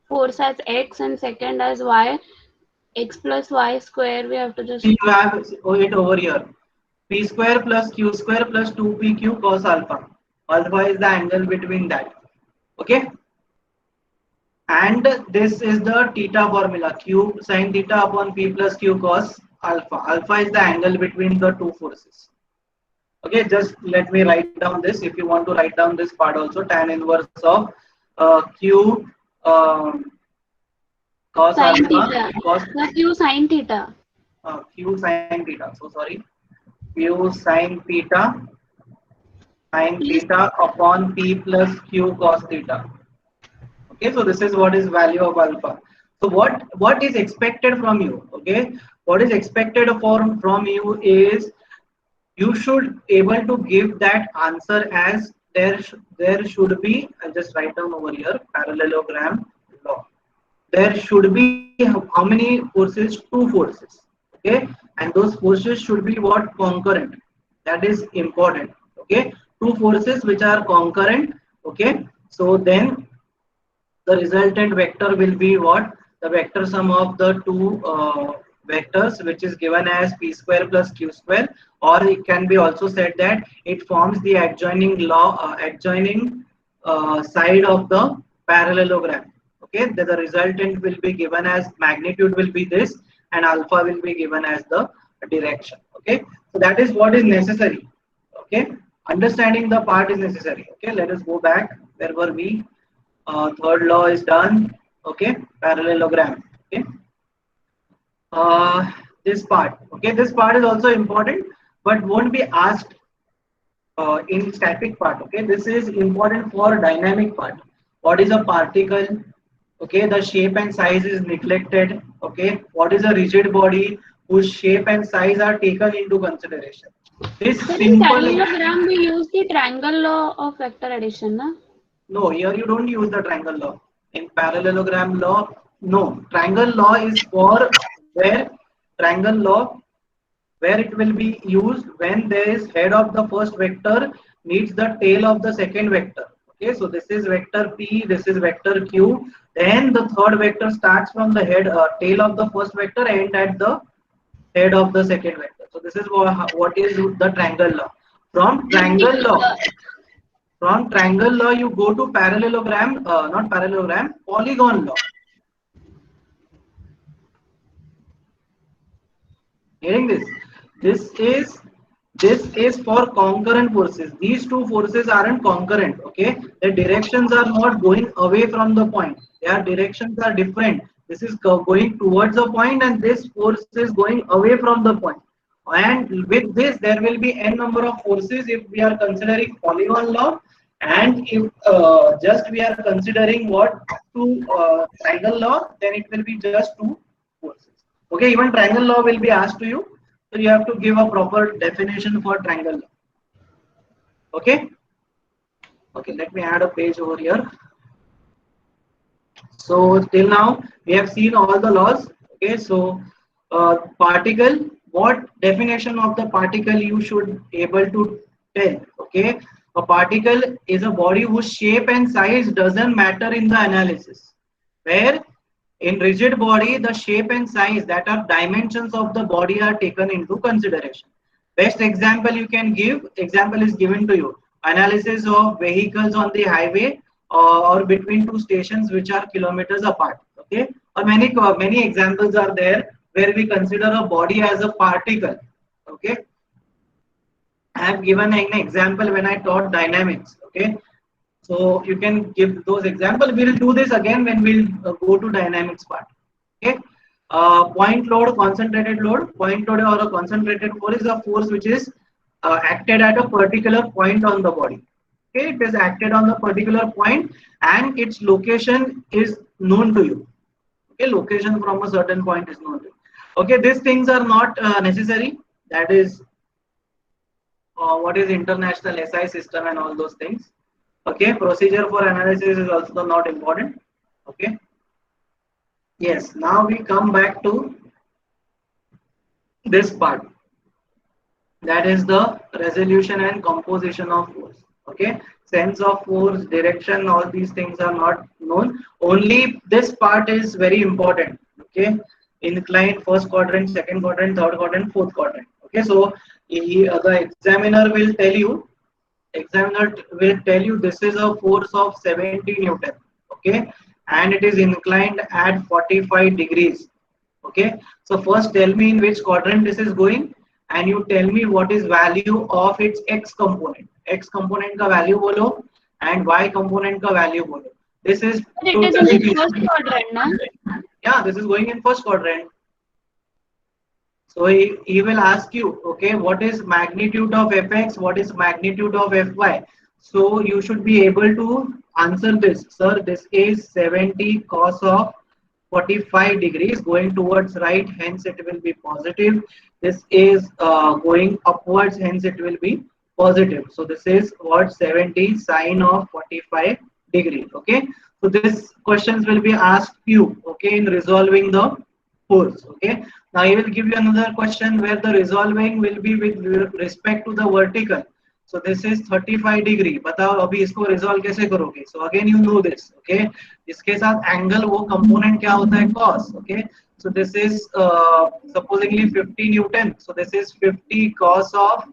force as x and second as y, x plus y square, we have to just. See, you have it over here. P square plus q square plus 2pq cos alpha. Alpha is the angle between that. Okay. And this is the theta formula. Q sin theta upon p plus q cos alpha. Alpha is the angle between the two forces. Okay, just let me write down this. If you want to write down this part also, tan inverse of q cos Sin alpha theta. cos The q sin theta. q sin theta. So sorry, q sin theta upon p plus q cos theta. Okay, so this is what is value of alpha. So what is expected from you? Okay, what is expected from you is you should able to give that answer as there should be. I'll just write down over here parallelogram law. There should be how many forces? Two forces. Okay, and those forces should be what? Concurrent. That is important. Okay, two forces which are concurrent. Okay, so then the resultant vector will be what? The vector sum of the two vectors, which is given as p square plus q square, or it can be also said that it forms the adjoining side of the parallelogram. Okay, the resultant will be given as magnitude will be this, and alpha will be given as the direction. Okay, so that is what is necessary. Okay, understanding the part is necessary. Okay, let us go back. Where were we? Third law is done. Okay, parallelogram. Okay, this part. Okay, this part is also important, but won't be asked in static part. Okay, this is important for dynamic part. What is a particle? Okay, the shape and size is neglected. Okay, what is a rigid body whose shape and size are taken into consideration? This But in simple. parallelogram, we use the triangle law of vector addition, na? No, here you don't use the triangle law. In parallelogram law, no. Triangle law is for where triangle law where it will be used when there is head of the first vector meets the tail of the second vector. Okay, so this is vector p, this is vector q. Then the third vector starts from the head tail of the first vector and at the head of the second vector. So this is what is the triangle law. From triangle law. From triangle law, you go to parallelogram, not parallelogram, polygon law. Hearing this? This is for concurrent forces. These two forces aren't concurrent. Okay, the directions are not going away from the point. Their directions are different. This is going towards a point, and this force is going away from the point. and with this there will be n number of forces if we are considering polygon law, and if just we are considering what two triangle law, then it will be just two forces. Okay, even triangle law will be asked to you, so you have to give a proper definition for triangle law. Okay, okay, let me add a page over here. So till now we have seen all the laws. Okay, so particle, what definition of the particle you should able to tell. Okay, a particle is a body whose shape and size doesn't matter in the analysis, where in rigid body the shape and size, that are dimensions of the body, are taken into consideration. Best example you can give, example is given to you, analysis of vehicles on the highway or between two stations which are kilometers apart. Okay, or many examples are there where we consider a body as a particle. Okay, I have given an example when I taught dynamics. Okay, so you can give those examples. We'll do this again when we'll go to dynamics part. Okay, point load, concentrated load. Point load or a concentrated force is a force which is acted at a particular point on the body. Okay, it is acted on the particular point and its location is known to you. Okay, location from a certain point is known to you. Okay, these things are not necessary. That is what is international SI system and all those things. Okay, procedure for analysis is also not important. Okay, yes, now we come back to this part, that is the resolution and composition of force. Okay, sense of force, direction, all these things are not known, only this part is very important. Okay, incline, first quadrant, second quadrant, third quadrant, fourth quadrant. Okay, so the examiner will tell you this is a force of 70 Newton. Okay, and it is inclined at 45 degrees. Okay, so first tell me in which quadrant this is going, and you tell me what is value of its x component. X component ka value bolo and y component ka value bolo. This is It is in the first quadrant, na? Yeah, this is going in first quadrant. So he will ask you, okay, what is magnitude of fx, what is magnitude of fy? So you should be able to answer this. Sir, this is 70 cos of 45 degrees going towards right, hence it will be positive. This is going upwards, hence it will be positive. So this is what 70 sine of 45 degrees. Okay, so this questions will be asked you, okay, in resolving the force. Okay, now he will give you another question where the resolving will be with respect to the vertical. So this is 35 degree. बताओ अभी इसको resolve कैसे करोगे? So again you know this. Okay, इसके साथ angle वो component क्या होता है? Cos. Okay, so this is supposedly 50 Newton. So this is 50 cos of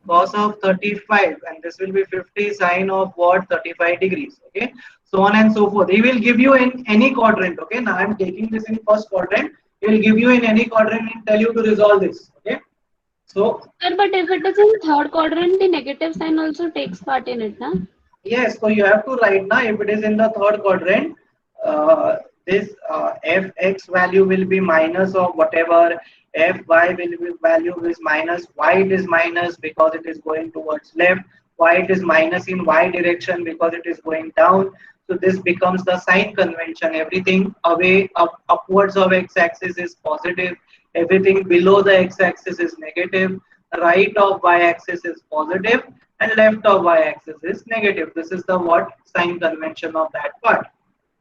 35, and this will be 50 sine of what? 35 degrees. Okay, so on and so forth. He will give you in any quadrant. Okay, now I am taking this in first quadrant. He will give you in any quadrant and tell you to resolve this. Okay, so Sir, but if it is in third quadrant, the negative sign also takes part in it, na? yes, so you have to write now if it is in the third quadrant, this fx value will be minus of whatever, fy will be value is minus, why it is minus because it is going towards left, why it is minus in y direction because it is going down. So this becomes the sign convention. Everything away upwards of x-axis is positive, everything below the x-axis is negative, right of y-axis is positive, and left of y-axis is negative. This is the what sign convention of that part.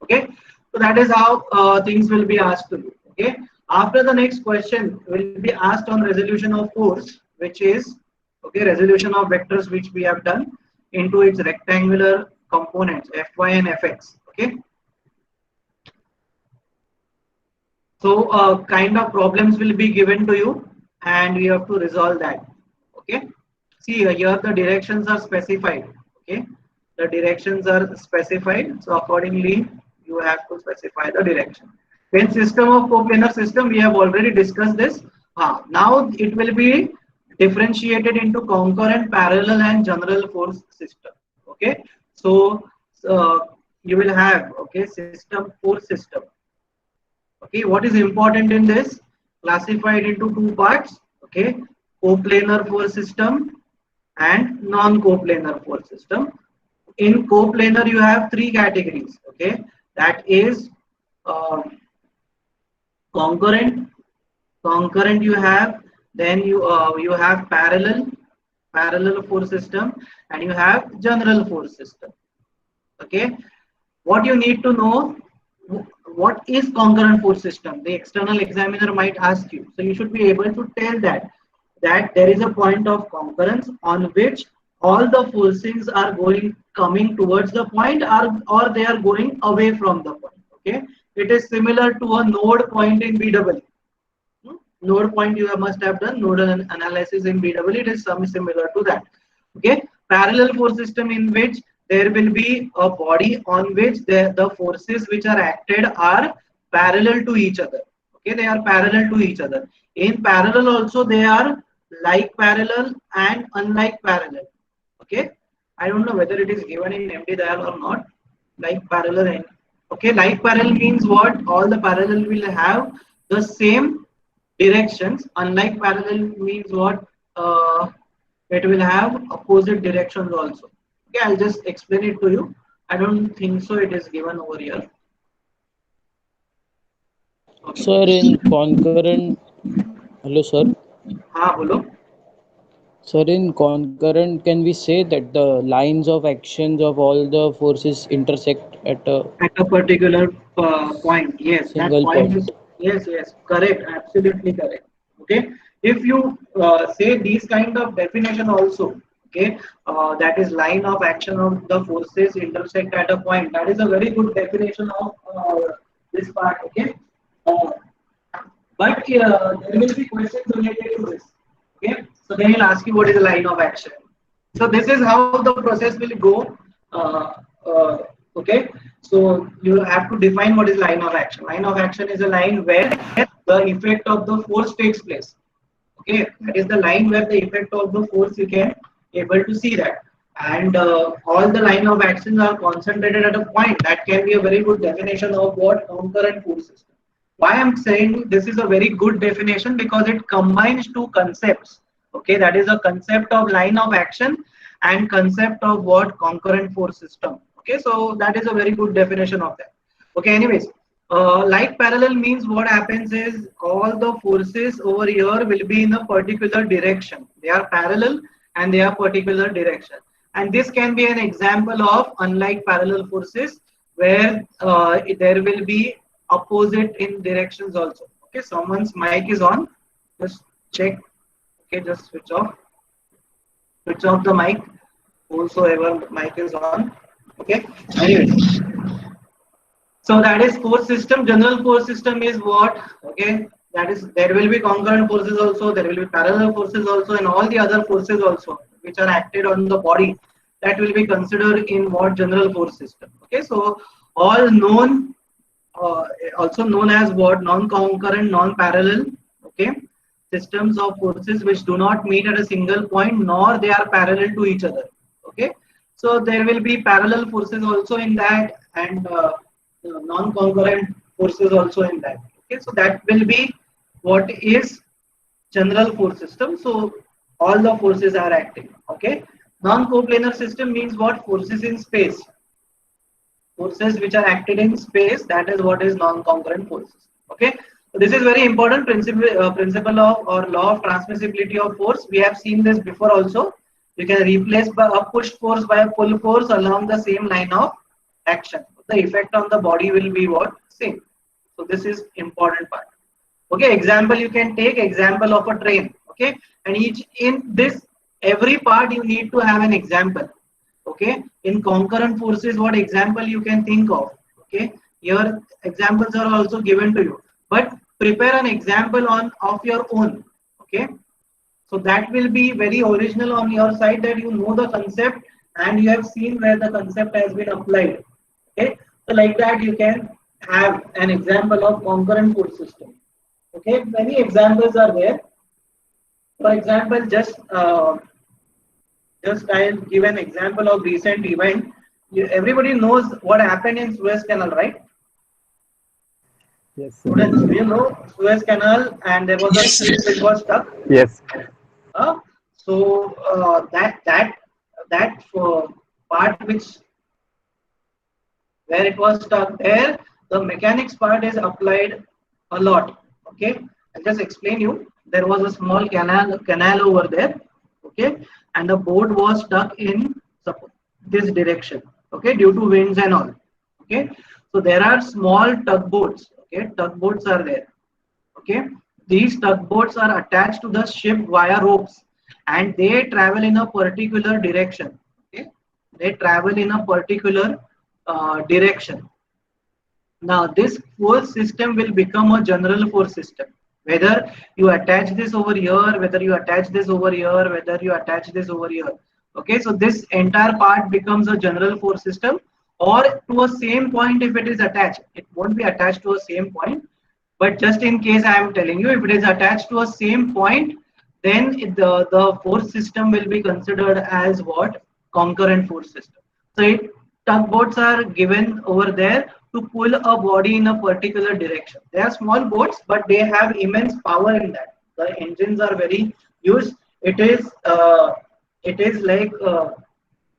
Okay, so that is how things will be asked to you. Okay, after the next question will be asked on resolution of force, which is okay, resolution of vectors, which we have done into its rectangular components fy and fx. Okay, so kind of problems will be given to you and we have to resolve that. Okay, see here the directions are specified. Okay, the directions are specified, so accordingly you have to specify the direction. When system of coplanar system, we have already discussed this. Now it will be differentiated into concurrent, parallel, and general force system. Okay, so you will have okay system, force system. Okay, what is important in this? Classified into two parts. Okay, coplanar force system and non-coplanar force system. In coplanar, you have three categories. Okay, that is uh, concurrent. Concurrent you have, then you have parallel force system, and you have general force system. Okay, what you need to know, what is concurrent force system? The external examiner might ask you, so you should be able to tell that there is a point of concurrence on which all the forces are coming towards the point, or they are going away from the point. Okay, it is similar to a node point in BW. Node point you must have done nodal analysis in BW. It is some similar to that. Okay, parallel force system in which there will be a body on which the forces which are acted are parallel to each other. Okay, they are parallel to each other. In parallel also they are like parallel and unlike parallel. Okay, I don't know whether it is given in MD Dayal or not. Like parallel and okay, like parallel means what? All the parallel will have the same directions. Unlike parallel means what? It will have opposite directions also. Okay, I'll just explain it to you. I don't think so it is given over here. Okay. Sir, in concurrent, hello sir. हाँ बोलो. Sir, in concurrent, can we say that the lines of actions of all the forces intersect at a Particular point? Yes, that single point point? is yes, correct, absolutely correct. Okay, if you say these kind of definition also, okay, that is line of action of the forces intersect at a point. That is a very good definition of this part. Okay, but there will be questions related to this. Okay, so then he'll ask you what is the line of action. So this is how the process will go. Okay, so you have to define what is line of action. Line of action is a line where the effect of the force takes place. Okay, that is the line where the effect of the force you can able to see that, and all the line of actions are concentrated at a point. That can be a very good definition of what concurrent force system. Why I'm saying this is a very good definition, because it combines two concepts. Okay, that is a concept of line of action and concept of what concurrent force system. Okay, so that is a very good definition of that. Okay, anyways, like parallel means what happens is all the forces over here will be in a particular direction. They are parallel and they are particular direction. And this can be an example of unlike parallel forces where there will be opposite in directions also. Okay, someone's mic is on. Just check. Okay, just switch off the mic. Whosoever mic is on. Okay. Anyways, so that is force system. General force system is what? Okay, that is there will be concurrent forces also. There will be parallel forces also, and all the other forces also which are acted on the body, that will be considered in what general force system. Okay, so all known. Also known as what? Non-concurrent, non-parallel, okay, systems of forces which do not meet at a single point nor they are parallel to each other. Okay, so there will be parallel forces also in that, and non-concurrent forces also in that. Okay, so that will be what is general force system. So all the forces are acting. Okay, non-coplanar system means what? Forces in space. Forces which are acted in space, that is what is non-concurrent forces. Okay, so this is very important principle of or law of transmissibility of force. We have seen this before also. You can replace by a pushed force by a pull force along the same line of action. The effect on the body will be what? Same. So this is important part. Okay, example you can take example of a train. Okay, and each in this every part you need to have an example. Okay, in concurrent forces, what example you can think of? Okay, here examples are also given to you, but prepare an example of your own. Okay, so that will be very original on your side, that you know the concept and you have seen where the concept has been applied. Okay, so like that you can have an example of concurrent force system. Okay, many examples are there. For example, just I'll give an example of recent event. Everybody knows what happened in Suez Canal, right? Yes. Students, you know Suez Canal, and there was a ship which was stuck. Yes. That part which where it was stuck there, the mechanics part is applied a lot. Okay, I'll just explain you. There was a small canal over there. Okay, and the boat was stuck in this direction. Okay, due to winds and all. Okay, so there are small tugboats. Okay, tugboats are there. Okay, these tugboats are attached to the ship via ropes, and they travel in a particular direction. Okay, they travel in a particular direction. Now this force system will become a general force system. Whether you attach this over here, whether you attach this over here, whether you attach this over here. Okay, so this entire part becomes a general force system, or to a same point if it is attached. It won't be attached to a same point, but just in case I am telling you, if it is attached to a same point, then the force system will be considered as what? Concurrent force system. So tugboats are given over there to pull a body in a particular direction. They are small boats, but they have immense power in that. The engines are very huge. It is like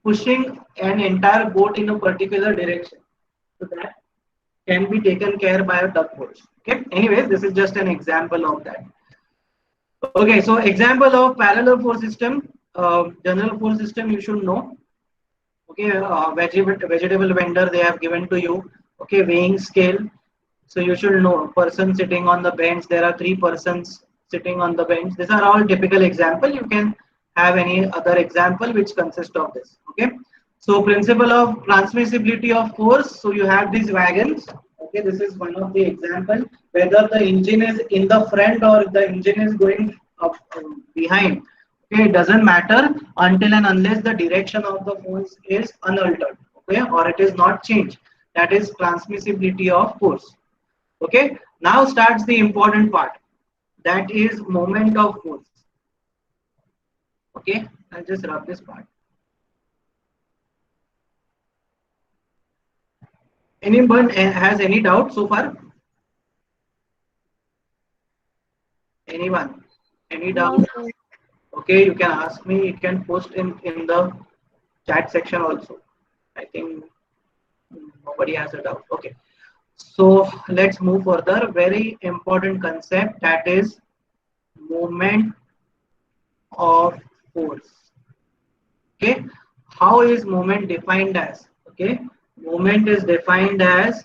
pushing an entire boat in a particular direction. So that can be taken care by a tugboat. Okay. Anyways, this is just an example of that. Okay. So example of parallel force system, general force system you should know. Okay. Vegetable vendor they have given to you. Okay. Weighing scale. So you should know person sitting on the bench. There are 3 persons sitting on the bench. These are all typical example. You can have any other example which consists of this. Okay. So principle of transmissibility of force. So you have these wagons. Okay, this is one of the example. Whether the engine is in the front or the engine is going up behind. Okay, it doesn't matter until and unless the direction of the force is unaltered. Okay, or it is not changed. That is transmissibility of force. Okay, now starts the important part. That is moment of force. Okay, I'll just rub this part. Anyone has any doubt so far? Anyone? Any doubt? No, Okay, you can ask me. You can post in the chat section also. I think nobody has a doubt. Okay. So let's move further. Very important concept, that is moment of force. Okay. How is moment defined as? Okay. Moment is defined as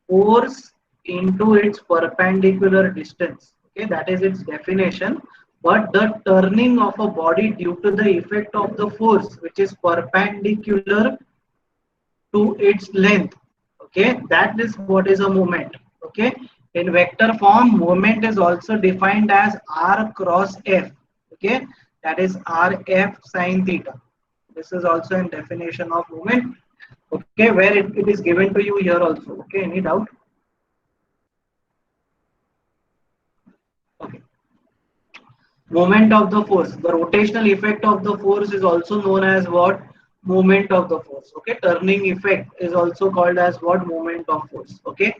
force into its perpendicular distance. Okay, that is its definition. But the turning of a body due to the effect of the force which is perpendicular to its length. Okay, that is what is a moment. Okay, in vector form, moment is also defined as r cross f. Okay, that is rf sine theta. This is also a definition of moment. Okay, where it is given to you here also. Okay, any doubt? Okay. Moment of the force. The rotational effect of the force is also known as what? Moment of the force. Okay, turning effect is also called as what? Moment of force. Okay,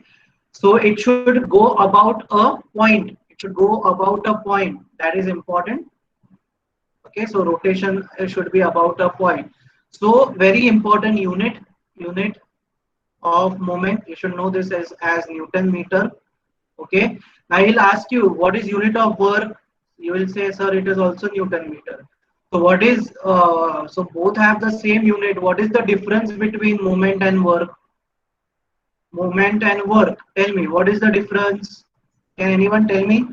so it should go about a point. It should go about a point. That is important. Okay, so rotation should be about a point. So very important unit of moment. You should know this as Newton meter. Okay, I will ask you what is unit of work. You will say, sir, it is also Newton meter. So what is so both have the same unit. What is the difference between moment and work? Moment and work. Tell me, what is the difference? Can anyone tell me?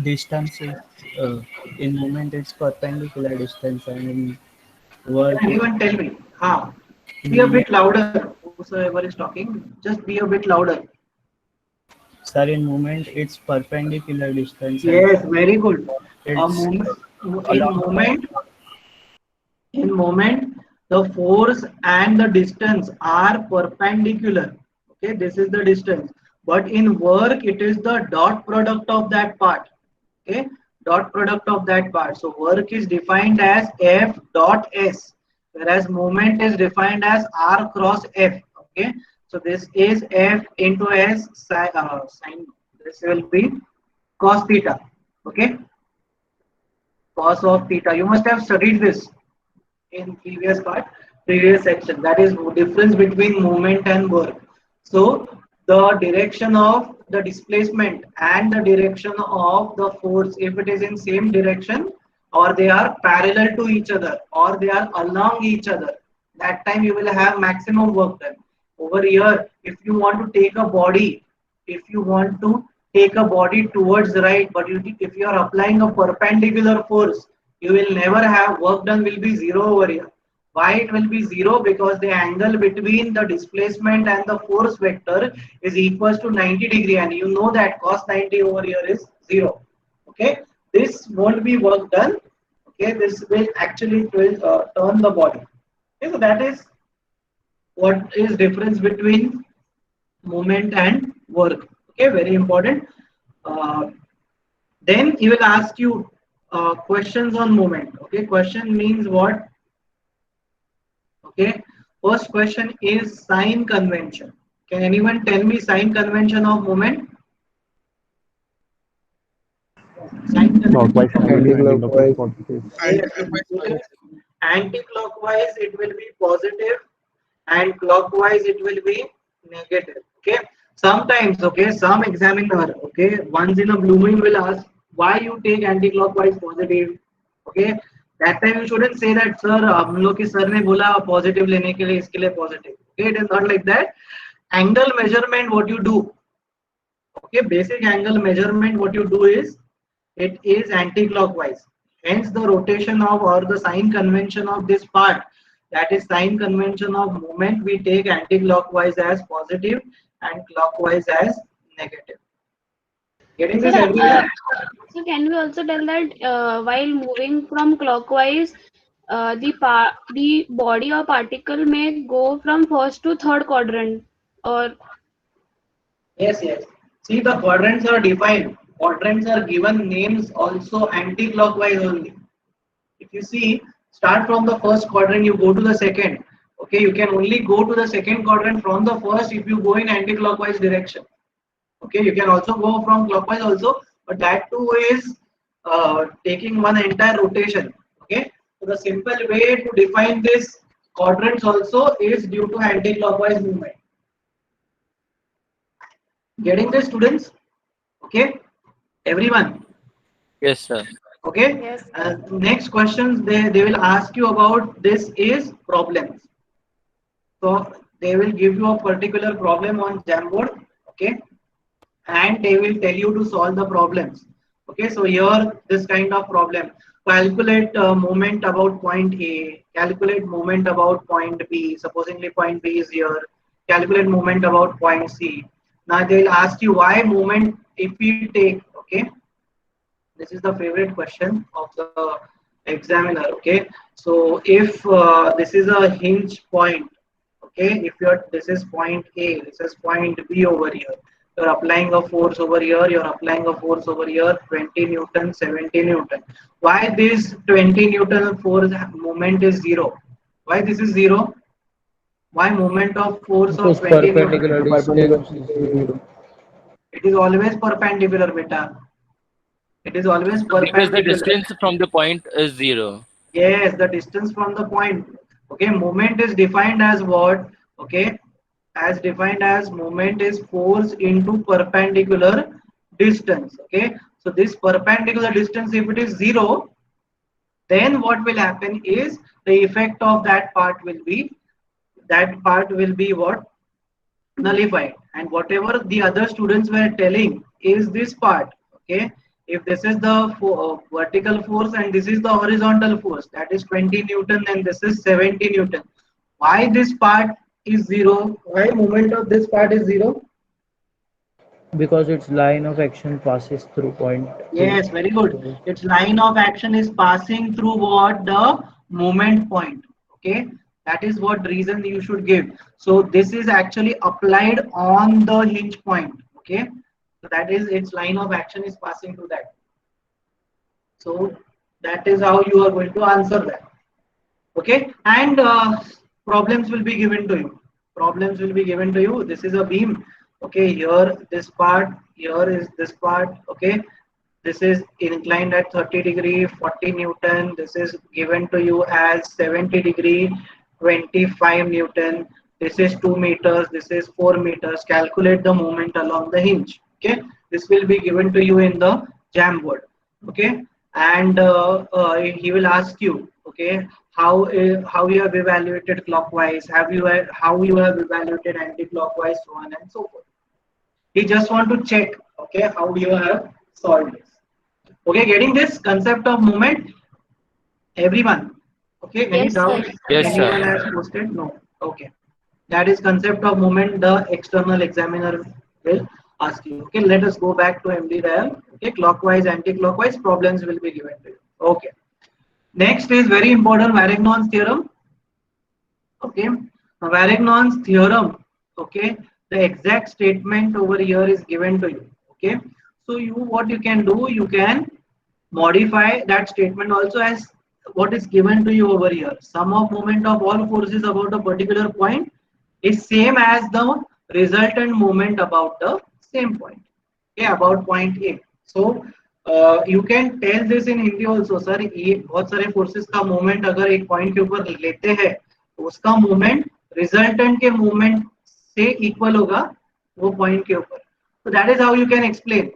Distance is in moment it's perpendicular distance, and in work Can is anyone tell me? Be a bit louder. Whosoever is talking, just be a bit louder. sir, in moment it's perpendicular distance. Yes, very good. It's In moment, the force and the distance are perpendicular. Okay, this is the distance. But in work, it is the dot product of that part. Okay, dot product of that part. So work is defined as F dot S, whereas moment is defined as R cross F. Okay, so this is F into S sine. This will be cos theta. Okay. cos of theta. You must have studied this in previous section. That is difference between moment and work. So the direction of the displacement and the direction of the force, if it is in same direction, or they are parallel to each other, or they are along each other, that time you will have maximum work done. Over here, if you want to take a body, towards the right, but if you are applying a perpendicular force, you will never have work done, will be zero over here. Why it will be zero? Because the angle between the displacement and the force vector is equals to 90 degree, and you know that cos 90 over here is zero. Okay, this won't be work done. Okay, this will actually turn the body. Okay, so that is what is difference between movement and work. Okay, very important. Then he will ask you questions on movement. Okay, question means what? Okay, first question is sign convention. Can anyone tell me sign convention of movement? Sign Clockwise convention. anti-clockwise positive. Yes, anti-clockwise it will be positive, and clockwise it will be negative. Okay, sometimes, okay, some examiner, okay, once in a blue moon will ask why you take anti-clockwise positive. Okay, that time you shouldn't say that sir हम लोग के sir ने बोला positive लेने के लिए इसके लिए positive. Okay, it is not like that. Angle measurement, what you do? Okay, basic angle measurement, what you do is it is anti-clockwise. Hence the rotation of, or the sign convention of this part, that is sign convention of movement, we take anti-clockwise as positive and clockwise as negative. Getting this, everyone? So can we also tell that while moving from clockwise, the body or particle may go from first to third quadrant, or? Yes, yes. See, the quadrants are defined. Quadrants are given names also anti-clockwise only. If you see, start from the first quadrant, you go to the second. Okay, you can only go to the second quadrant from the first if you go in anti-clockwise direction. Okay, you can also go from clockwise also, but that too is taking one entire rotation. Okay, so the simple way to define this quadrants also is due to anti-clockwise movement. Getting this, students? Okay, everyone? Yes, sir. Okay. Yes. Next questions they will ask you about this is problems. So they will give you a particular problem on Jamboard. Okay, and they will tell you to solve the problems. Okay, so here this kind of problem: calculate moment about point A, calculate moment about point B. Supposingly point B is here. Calculate moment about point C. Now they will ask you why moment if we take. Okay, this is the favorite question of the examiner. Okay, so if this is a hinge point, okay, if this is point A, this is point B over here, you're applying a force over here, you're applying a force over here, 20 Newton, 70 Newton. Why this 20 Newton force moment is zero? Why this is zero? Why moment of force of 20 perpendicular Newton? distance is 0. It is always perpendicular, beta. It is always Because the perpendicular. distance from the point is 0. Yes, the distance from the point. Okay, moment is defined as what? Okay, as defined as moment is force into perpendicular distance. Okay, so this perpendicular distance, if it is 0, then what will happen is the effect of that part will be what? Nullified, and whatever the other students were telling is this part. Okay, if this is the vertical force and this is the horizontal force, that is 20 Newton and this is 70 Newton. Why this part is 0? Why moment of this part is 0? Because its line of action passes through point. Yes, very good. Its line of action is passing through what? The moment point. Okay, that is what reason you should give. So this is actually applied on the hinge point. Okay, so that is its line of action is passing through that. So that is how you are going to answer that. Okay, and problems will be given to you. Problems will be given to you. This is a beam. Okay, here this part, here is this part. Okay, This is inclined at 30 degree, 40 Newton. This is given to you as 70 degree, 25 Newton. This is 2 meters. This is 4 meters. Calculate the moment along the hinge. Okay. This will be given to you in the jam board. Okay. And he will ask you, okay, how you have evaluated clockwise, how you have evaluated anti-clockwise, so on and so forth. He just want to check, okay, how you have solved this. Okay, getting this concept of movement, everyone. Okay, any Yes, doubt? sir. Yes, sir. Anyone has posted? No. Okay, that is concept of movement. The external examiner will ask you. Okay, let us go back to MD dial. Okay, clockwise, anti-clockwise problems will be given to you. Okay. Next is very important, Varignon's theorem. Okay, now Varignon's theorem. Okay, the exact statement over here is given to you. Okay, so what you can do, you can modify that statement also as what is given to you over here. Sum of moment of all forces about a particular point is same as the resultant moment about the same point. Okay, about point A. So you can tell this in Hindi also, sir. ये बहुत सारे forces का moment अगर एक point के ऊपर लेते हैं तो उसका moment resultant के moment से equal होगा वो point के ऊपर. So that is how you can explain.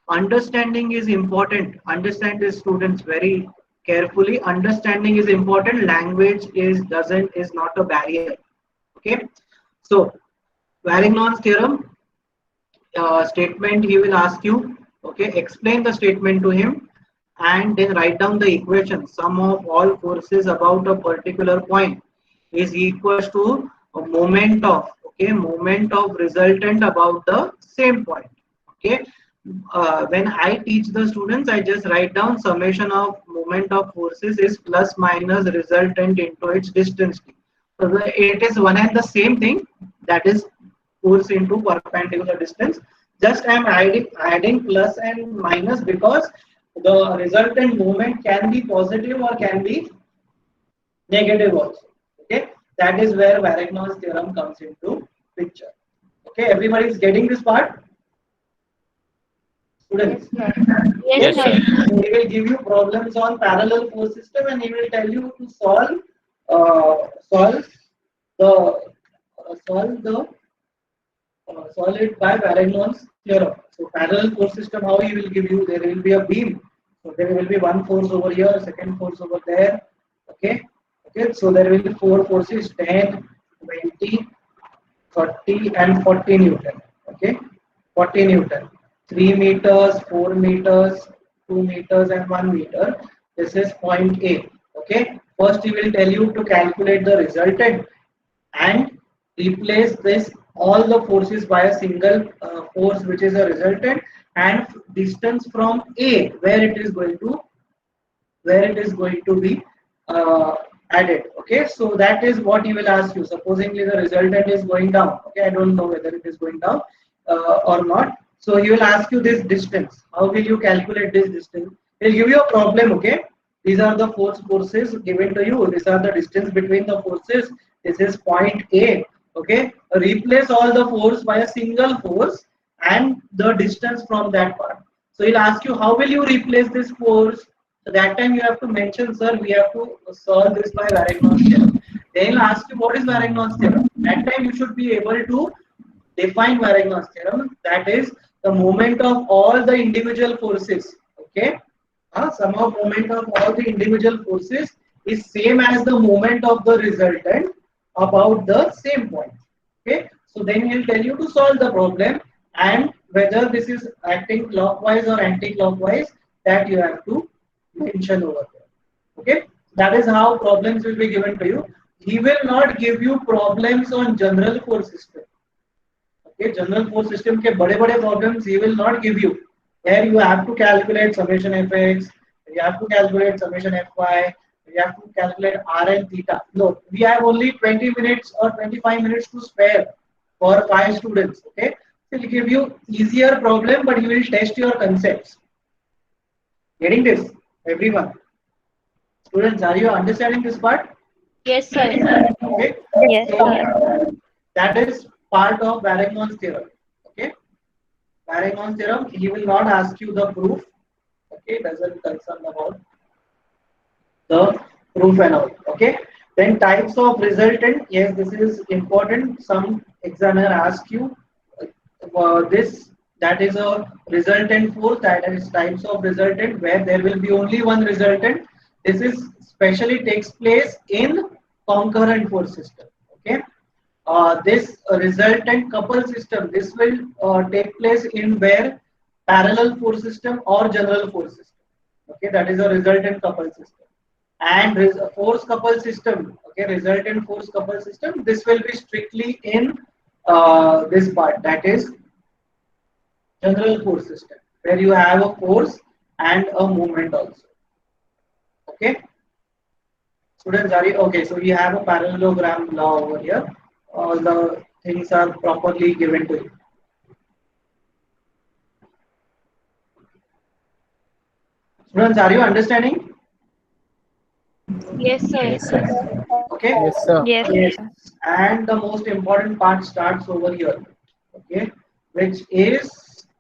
Understanding is important. Understand this, students, very carefully. Understanding is important. Language is not a barrier. Okay. So Varignon's theorem statement he will ask you. Okay, explain the statement to him and then write down the equation. Sum of all forces about a particular point is equals to a moment of, okay, moment of resultant about the same point. Okay, when I teach the students, I just write down summation of moment of forces is plus minus resultant into its distance. So it is one and the same thing, that is force into perpendicular distance. Just I am adding plus and minus because the resultant moment can be positive or can be negative also. Okay, that is where Varignon's theorem comes into picture. Okay, everybody is getting this part? Students? Yes, Yes, sir. sir. He will give you problems on parallel force system and he will tell you to solve it by Varignon's theorem. So parallel force system, how he will give you, there will be a beam. So there will be one force over here, second force over there. Okay. Okay. So there will be four forces, 10, 20, 30 and 40 Newton. Okay. 40 Newton. 3 meters, 4 meters, 2 meters and 1 meter. This is point A. Okay. First he will tell you to calculate the resultant and replace this all the forces by a single force which is a resultant and distance from A where it is going to be added. Okay, so that is what he will ask you. Supposingly the resultant is going down. Okay, I don't know whether it is going down or not. So he will ask you this distance. How will you calculate this distance? He'll give you a problem. Okay, these are the forces given to you. These are the distance between the forces. This is point A. Okay, replace all the force by a single force and the distance from that part. So he'll ask you, how will you replace this force? So that time you have to mention, sir, we have to solve this by Varignon's theorem. Then he'll ask you, what is Varignon's theorem? That time you should be able to define Varignon's theorem. That is the moment of all the individual forces. Okay, sum of moment of all the individual forces is same as the moment of the resultant about the same point. Okay, so then he'll tell you to solve the problem and whether this is acting clockwise or anti-clockwise, that you have to mention over there. Okay, that is how problems will be given to you. He will not give you problems on general force system. Okay, general force system के बड़े problems he will not give you. There you have to calculate summation fx, you have to calculate summation fy, you have to calculate r and theta. No, we have only 20 minutes or 25 minutes to spare for 5 students. Okay, so he'll give you easier problem, but he will test your concepts. Getting this, everyone? Students, are you understanding this part? Yes, sir. Okay. Yes, So, that is part of Varignon's theorem. Okay. Varignon's theorem, he will not ask you the proof. Okay, doesn't concern about the proof and all. Okay, then types of resultant. Yes, this is important. Some examiner ask you this, that is a resultant force, that is types of resultant where there will be only one resultant. This is specially takes place in concurrent force system. Okay, this resultant couple system, this will take place in where parallel force system or general force system. Okay, that is a resultant couple system. And force couple system, okay, resultant force couple system, this will be strictly in this part, that is general force system, where you have a force and a movement also. Okay, students, are you okay? So we have a parallelogram law over here. All the things are properly given to you. Students, are you understanding? Yes, sir. Yes, sir. Okay. Yes, sir. Yes. Yes. And the most important part starts over here. Okay, which is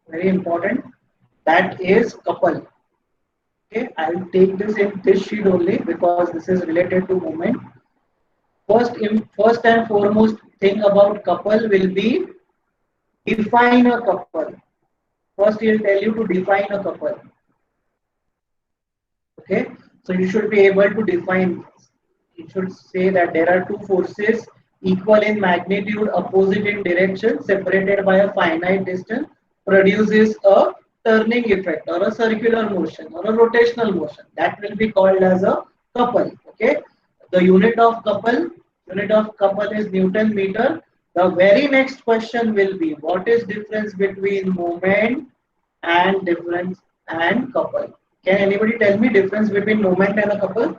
very important. That is couple. Okay, I will take this in this sheet only because this is related to movement. First and foremost thing about couple will be define a couple. First, he will tell you to define a couple. Okay, so you should be able to define. You should say that there are two forces equal in magnitude, opposite in direction, separated by a finite distance, produces a turning effect or a circular motion or a rotational motion. That will be called as a couple. Okay, the unit of couple is Newton meter. The very next question will be, what is difference between moment and couple? Can anybody tell me difference between moment and a couple?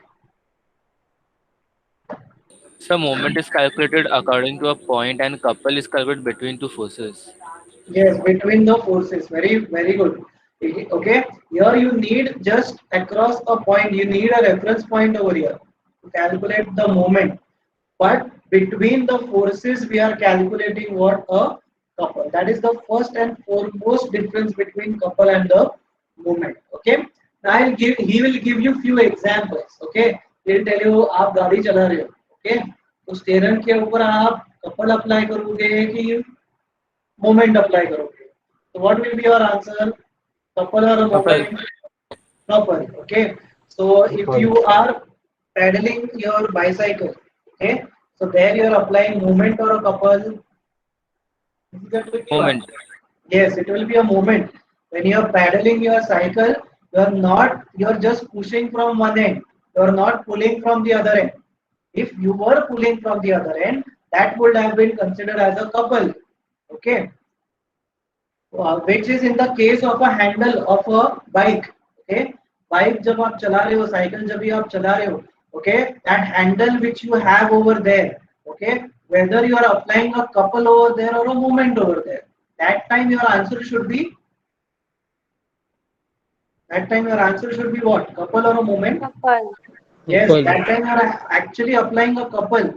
So moment is calculated according to a point and couple is calculated between two forces. Yes, between the forces. Very, very good. Okay, here you need just across a point, you need a reference point over here to calculate the moment. But between the forces, we are calculating what a couple. That is the first and foremost difference between couple and the moment. Okay, now he will give you few examples. Okay, he'll tell you आप गाड़ी चला रहे हो. Okay, तो steering के ऊपर आप couple apply करोगे कि moment apply करोगे. So what will be your answer? Couple or a moment? Couple. Okay. So if you are pedaling your bicycle, okay, so there you are applying moment or a couple. Moment. Yes, it will be a moment. When you are pedaling your cycle, you are just pushing from one end. You are not pulling from the other end. If you were pulling from the other end, that would have been considered as a couple. Okay. Which is in the case of a handle of a bike. Okay, bike जब आप चला रहे हो, cycle जब भी आप चला रहे हो, okay, that handle which you have over there, okay, whether you are applying a couple over there or a moment over there, that time your answer should be what? Couple or a moment? Couple. Yes, Couple. that time you are actually applying a couple.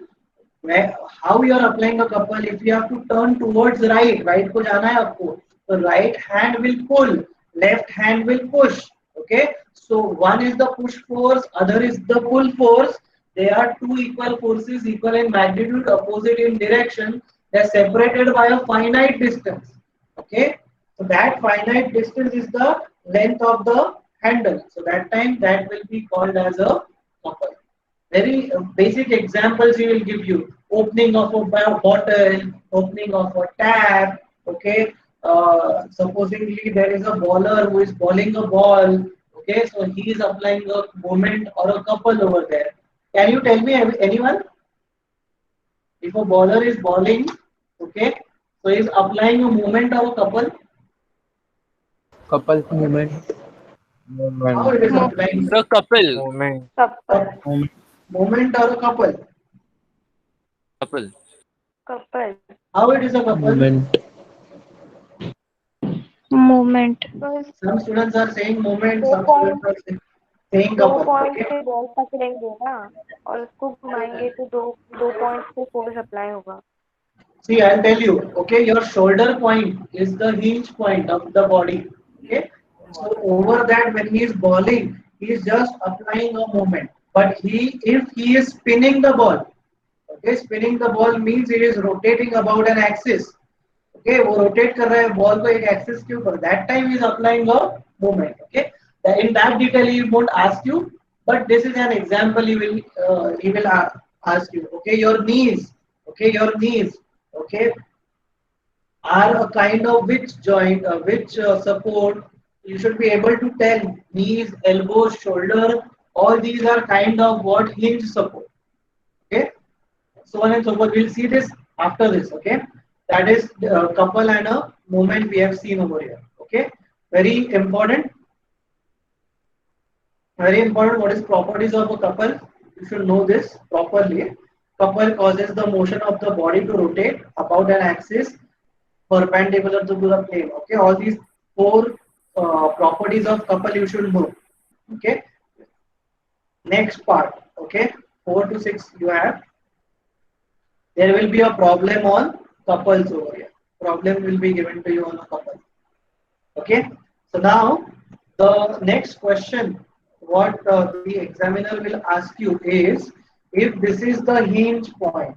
How you are applying a couple? If you have to turn towards right को जाना है आपको, so right hand will pull, left hand will push. Okay, so one is the push force, other is the pull force. They are two equal forces, equal in magnitude, opposite in direction. They are separated by a finite distance. Okay, so that finite distance is the length of the handle. So that time that will be called as a couple. Very basic examples he will give you. Opening of a bottle, opening of a tap. Okay, supposedly there is a bowler who is bowling a ball. Okay, so he is applying a moment or a couple over there. Can you tell me anyone? If a bowler is bowling, okay, so he is applying a moment or a couple. Couple. Moment. How it is applying? The couple. Moment. Couple. Moment or a couple. Couple. Couple. How it is a couple? Moment. Moment. Some students are saying moment, दो some students are saying दो couple. Point Okay? से ball पकड़ेंगे ना और उसको घुमाएंगे तो दो पॉइंट से फोर्स अप्लाई होगा. See, I'll tell you. Okay, your shoulder point is the hinge point of the body. Okay, So over that, when he is bowling, he is just applying a moment. But if he is spinning the ball, okay, spinning the ball means he is rotating about an axis. Okay, वो rotate कर रहा है ball को एक axis के ऊपर. That time he is applying a moment. Okay, in that detail he won't ask you, but this is an example he will ask you. Okay, your knees. Okay, your knees. Okay, are a kind of which joint, which support. You should be able to tell knees, elbows, shoulder. All these are kind of what hinge support. Okay, so on and so forth. We'll see this after this. Okay, that is a couple and a moment we have seen over here. Okay, very important. Very important. What is properties of a couple? You should know this properly. Couple causes the motion of the body to rotate about an axis perpendicular to the plane. Okay, all these four properties of couple you should know. Okay, next part. Okay, 4 to 6 you have. There will be a problem on couples over here. Problem will be given to you on a couple. Okay, so now the next question what the examiner will ask you is, if this is the hinge point,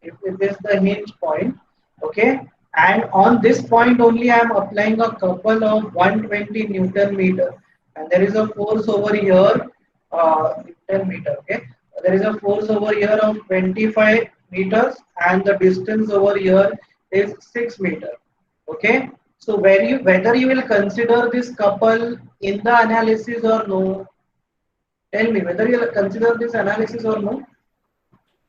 if this is the hinge point, okay, and on this point only I am applying a couple of 120 Newton meter, and there is a force over here, Newton meter, okay, there is a force over here of 25 meters, and the distance over here is 6 meter, okay. So whether you will consider this couple in the analysis or no? Tell me whether you will consider this analysis or no?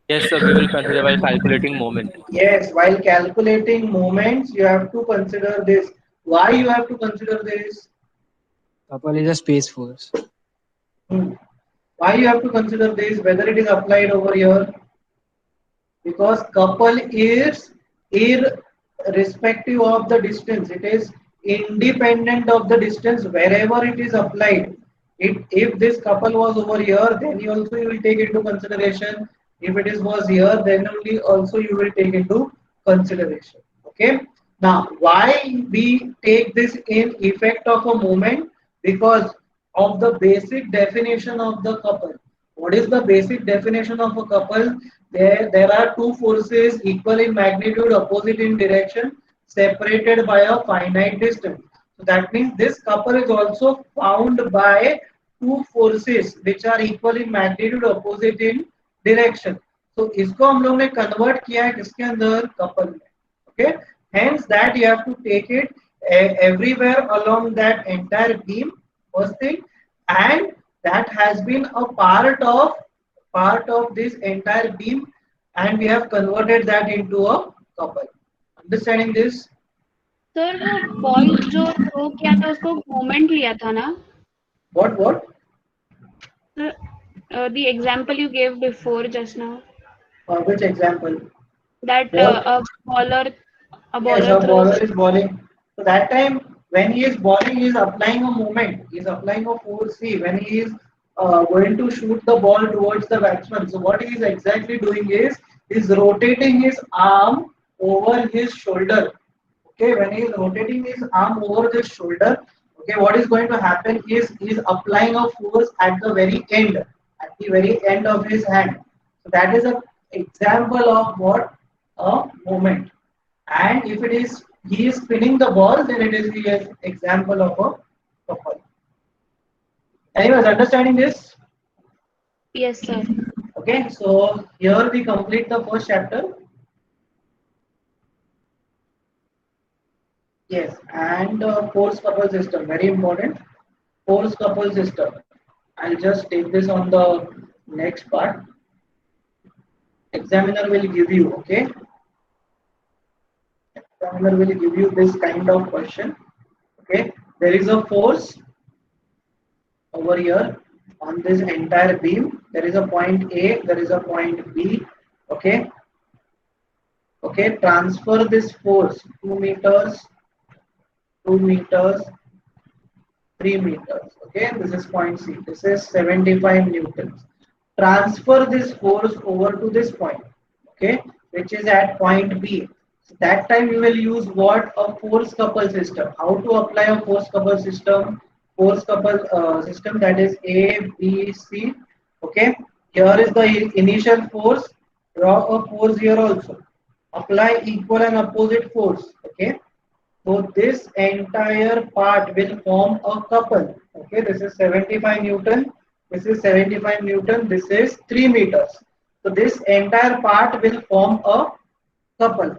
Yes, sir, we will consider while calculating moment. Yes, while calculating moments, you have to consider this. Why you have to consider this? Couple is a space force. Why you have to consider this? Whether it is applied over here? Because couple is irrespective of the distance. It is independent of the distance wherever it is applied. If this couple was over here, then you will take into consideration. If it was here, then only also you will take into consideration. Okay. Now, why we take this in effect of a moment? Because of the basic definition of the couple. What is the basic definition of a couple? There are two forces equal in magnitude, opposite in direction, separated by a finite distance. So that means this couple is also found by two forces which are equal in magnitude, opposite in direction. So इसको हम लोग ने convert किया है किसके अंदर? Couple में. Okay. Hence that you have to take it everywhere along that entire beam. First thing, and that has been a part of this entire beam, and we have converted that into a couple. Understanding this? Sir वो ball जो throw किया था उसको moment लिया था ना? What? The example you gave before just now. Which example? That What? a bowler Yes, a throws. bowler is bowling. So that time when he is bowling, he is applying a moment. He is applying a force. See, when he is going to shoot the ball towards the batsman. So what he is exactly doing is rotating his arm over his shoulder. Okay, when he is rotating his arm over his shoulder, okay, what is going to happen is he is applying a force at the very end of his hand. So that is an example of what? A moment. And if he is spinning the ball, then it is an example of a couple. Anyways, understanding this? Yes, sir. Okay, so here we complete the first chapter. Yes, and force couple system, very important. Force couple system. I'll just take this on the next part. Examiner will give you, okay? Examiner will give you this kind of question. Okay, there is a force over here on this entire beam. There is a point A, there is a point B. Okay. Okay, transfer this force 2 meters, 2 meters, 3 meters. Okay, this is point C. This is 75 newtons. Transfer this force over to this point. Okay, which is at point B. That time you will use what? A force couple system. How to apply a force couple system? Force couple system, that is A, B, C. Okay. Here is the initial force. Draw a force here also. Apply equal and opposite force. Okay. So this entire part will form a couple. Okay. This is 75 Newton. This is 75 Newton. This is 3 meters. So this entire part will form a couple.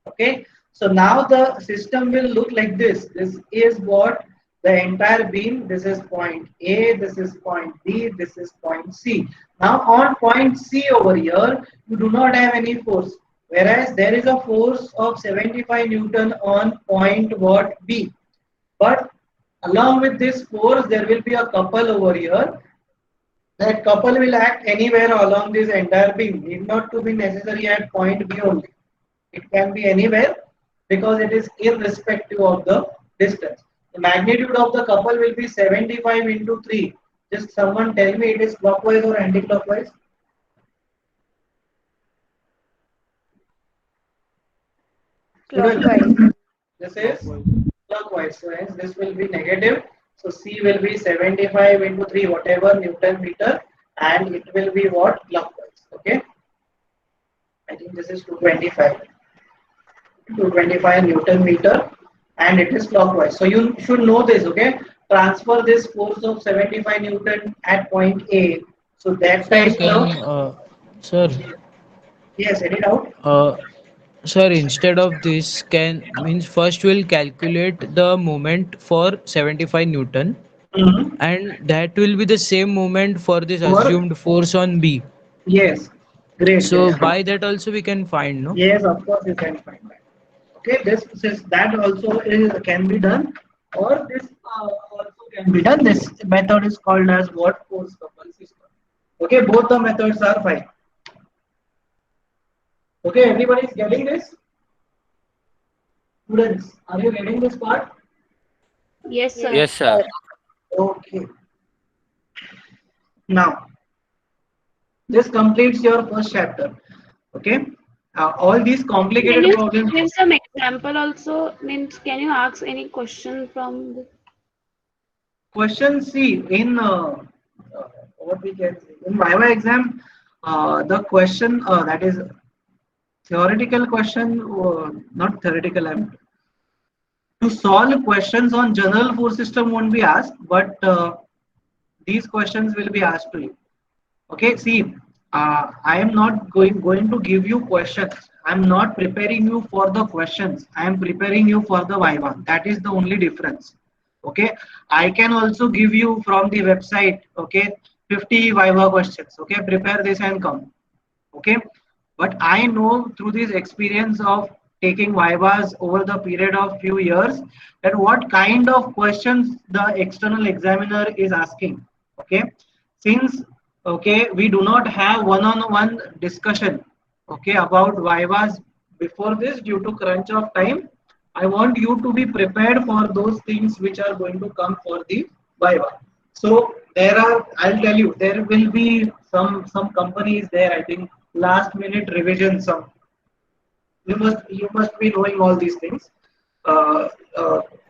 Okay, so now the system will look like this is what? The entire beam. This is point A, this is point B, this is point C. Now on point C over here you do not have any force, whereas there is a force of 75 Newton on point what? B. But along with this force there will be a couple over here. That couple will act anywhere along this entire beam, need not to be necessary at point B only. It can be anywhere because it is irrespective of the distance. The magnitude of the couple will be 75 into 3. Just someone tell me, it is clockwise or anti-clockwise? Clockwise. This is clockwise. So hence this will be negative. So C will be 75 into 3, whatever Newton meter, and it will be what? Clockwise. Okay. I think this is 225. 225 Newton meter, and it is clockwise. So you should know this. Okay. Transfer this force of 75 Newton at point A. So that Sir, time sir, yes, any doubt? sir, instead of this, can means first we'll calculate the moment for 75 Newton, Mhm. and that will be the same moment for this For assumed force on B. yes, great, So great. by that also we can find, no? Yes, of course you can find that. Okay, this is that also is can be done, or this also can be done. This method is called as what? Force couple system. Okay, both the methods are fine. Okay, everybody is getting this? Students, are you getting this part? Yes, sir. Yes, sir. Okay. Now, this completes your first chapter. Okay. All these Can complicated you problems. give some example also? Means, can you ask any question from the Question C in what we can say in Viva exam, the question that is theoretical question, not theoretical. To solve questions on general force system won't be asked, but these questions will be asked to you. Okay, see, I am not going to give you questions. I am not preparing you for the questions. I am preparing you for the Viva. That is the only difference. Okay, I can also give you from the website. Okay, 50 Viva questions. Okay, prepare this and come. Okay, but I know through this experience of taking Vivas over the period of few years that what kind of questions the external examiner is asking. Okay, since okay we do not have one-on-one discussion okay about Vivas before this due to crunch of time, I want you to be prepared for those things which are going to come for the Viva. So there are, I'll tell you, there will be some companies there. I think last minute revision. Some you must be knowing all these things. Uh,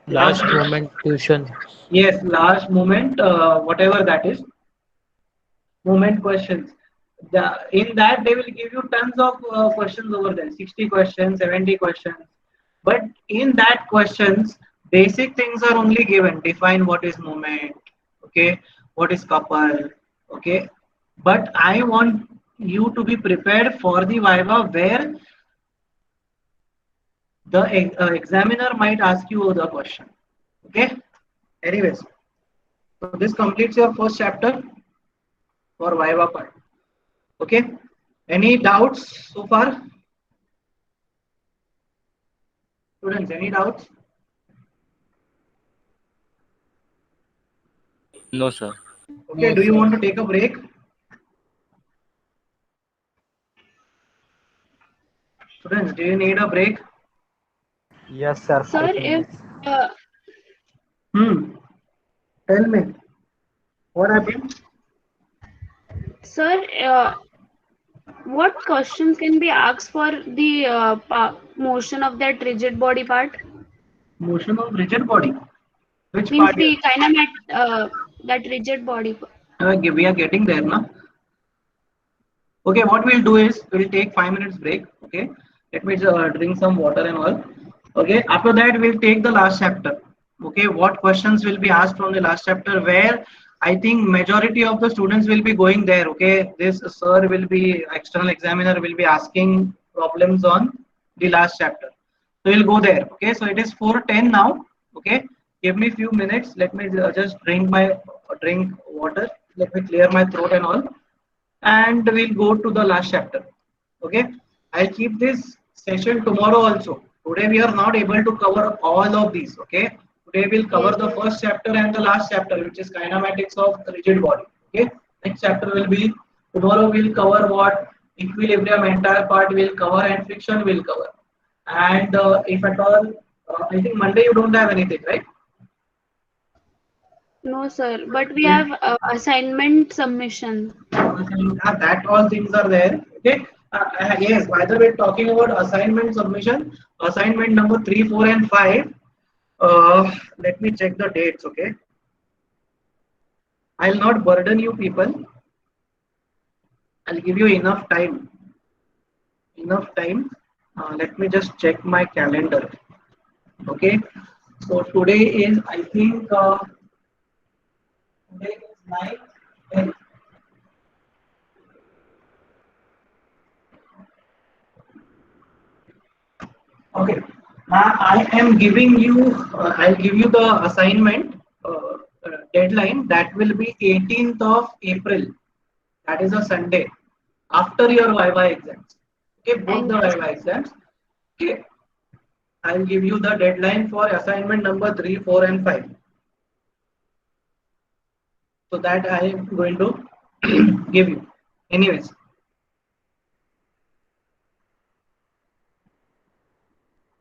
Last moment tuition. yes, last moment, whatever that is, moment questions. In that they will give you tons of questions over there, 60 questions, 70 questions. But in that questions, basic things are only given. Define what is moment, okay, what is couple, okay. But I want you to be prepared for the Viva where the examiner might ask you the question. Okay. Anyways, so this completes your first chapter for Viva part. Okay. Any doubts so far? Students, any doubts? No, sir. Okay, do you want to take a break? Students, do you need a break? Yes, sir. sir? If uh, Tell me, what happened? sir, What questions can be asked for the motion of that rigid body part? Motion of rigid body. Which Means part? the kinemat that rigid body. We are getting there, now. Okay, what we'll do is we'll take 5 minutes break. Okay, let me drink some water and all. Okay, after that we'll take the last chapter. Okay, what questions will be asked from the last chapter? Where I think majority of the students will be going there. Okay, this sir will be external examiner will be asking problems on the last chapter. So we'll go there. Okay, so it is 4:10 now. Okay, give me few minutes. Let me just drink water. Let me clear my throat and all, and we'll go to the last chapter. Okay, I'll keep this session tomorrow also. Today we are not able to cover all of these. Okay, today we'll cover Yes, the yes. first chapter and the last chapter, which is kinematics of rigid body. Okay, next chapter will be tomorrow. We'll cover what equilibrium entire part will cover, and friction will cover. And if at all, I think Monday you don't have anything, right? No, sir. But we have assignment submission. That all things are there. Okay. Yes, by the way, talking about assignment submission, assignment number 3, 4, and 5. Let me check the dates. Okay. I'll not burden you people. I'll give you enough time. Enough time. Let me just check my calendar. Okay. So today is, I think, today is 9. 10. Okay. I am giving you, I'll give you the assignment deadline. That will be 18th of April. That is a Sunday after your Viva exams. Okay, both Thank the you, Viva sir. exams. Okay, I'll give you the deadline for assignment number 3, 4, and 5. So that I am going to give you. Anyways,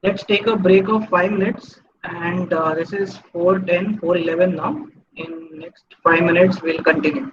let's take a break of 5 minutes. And this is 4:10, 4:11 now. In next 5 minutes, we'll continue.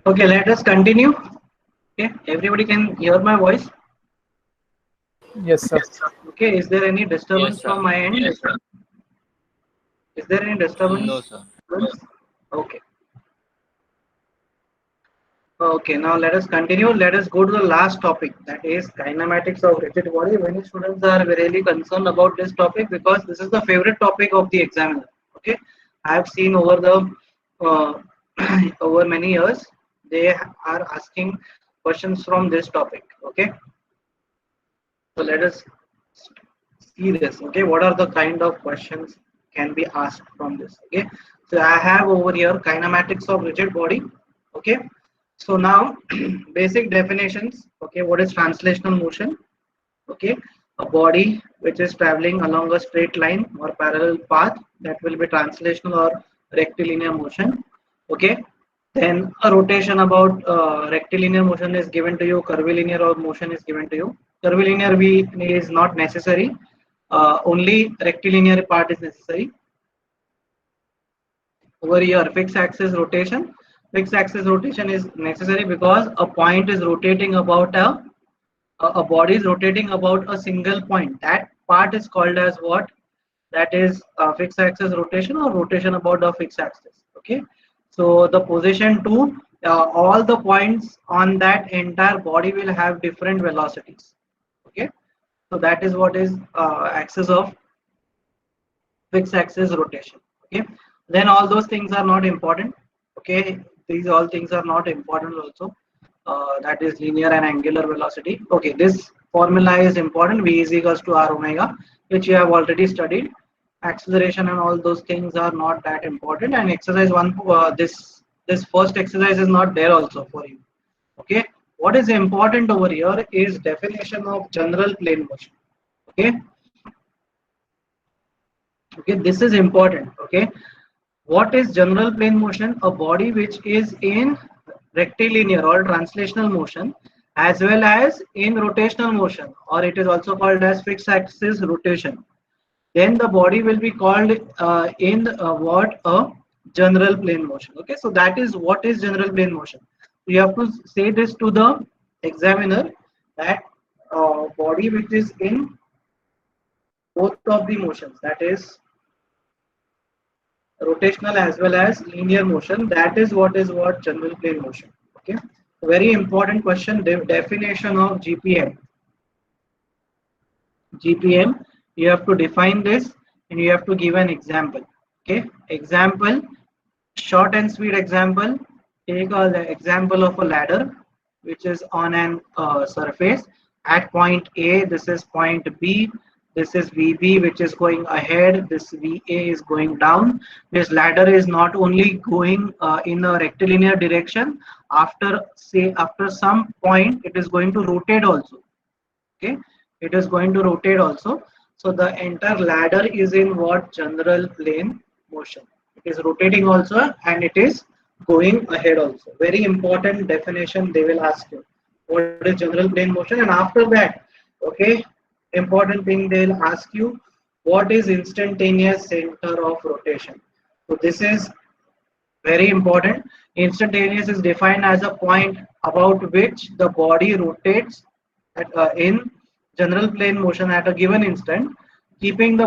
Okay, let us continue. Okay, everybody can hear my voice. Yes, sir. Okay, is there any disturbance Yes, sir. from my end? Is there any disturbance? No, sir. Okay. Okay, now let us continue. Let us go to the last topic, that is kinematics of rigid body. Many students are really concerned about this topic because this is the favorite topic of the examiner. Okay, I have seen over the over many years they are asking questions from this topic. Okay, so let us see this. Okay, what are the kind of questions can be asked from this? Okay, so I have over here kinematics of rigid body. Okay, so now basic definitions. Okay, what is translational motion? Okay, a body which is traveling along a straight line or parallel path, that will be translational or rectilinear motion. Okay, then a rotation about rectilinear motion is given to you, curvilinear or motion is given to you. Curvilinear is not necessary, only rectilinear part is necessary. Over here, fixed axis rotation. Fixed axis rotation is necessary because a point is rotating about a body is rotating about a single point. That part is called as what? That is fixed axis rotation or rotation about a fixed axis. Okay, so the position 2, all the points on that entire body will have different velocities. Okay, so that is what is axis of fixed axis rotation. Okay, then all those things are not important. Okay, these all things are not important also. That is linear and angular velocity. Okay, this formula is important. V is equals to r omega, which you have already studied. Acceleration and all those things are not that important. And exercise 1, this first exercise is not there also for you. Okay, what is important over here is definition of general plane motion. Okay, okay, this is important. Okay, what is general plane motion? A body which is in rectilinear or translational motion as well as in rotational motion, or it is also called as fixed axis rotation. Then the body will be called in what? A general plane motion. Okay, so that is what is general plane motion. You have to say this to the examiner, that body which is in both of the motions, that is rotational as well as linear motion, that is what general plane motion. Okay, very important question. Definition of GPM. GPM, you have to define this and you have to give an example. Okay, example, short and sweet example. Take the example of a ladder which is on an surface at point A. This is point B. This is VB, which is going ahead. This VA is going down. This ladder is not only going in a rectilinear direction. After some point, it is going to rotate also. Okay, it is going to rotate also. So the entire ladder is in what? General plane motion. It is rotating also and it is going ahead also. Very important definition they will ask you. What is general plane motion? And after that, okay, important thing they'll ask you, what is instantaneous center of rotation? So this is very important. Instantaneous is defined as a point about which the body rotates in general plane motion at a given instant. Keeping the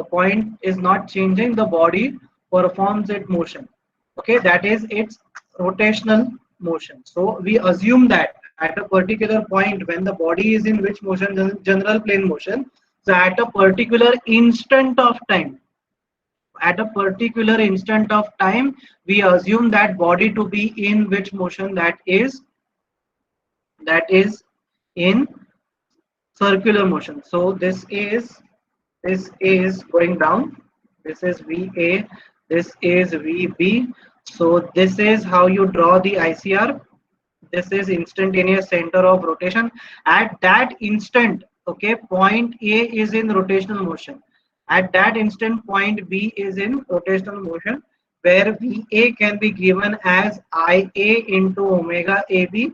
point is not changing, the body performs its motion. Okay, that is its rotational motion. So we assume that at a particular point, when the body is in which motion? General plane motion. So at a particular instant of time, we assume that body to be in which motion? That is in circular motion. So this is going down. This is VA, this is VB. So this is how you draw the ICR. This is instantaneous center of rotation. At that instant, okay, point A is in rotational motion. At that instant, point B is in rotational motion, where VA can be given as IA into omega AB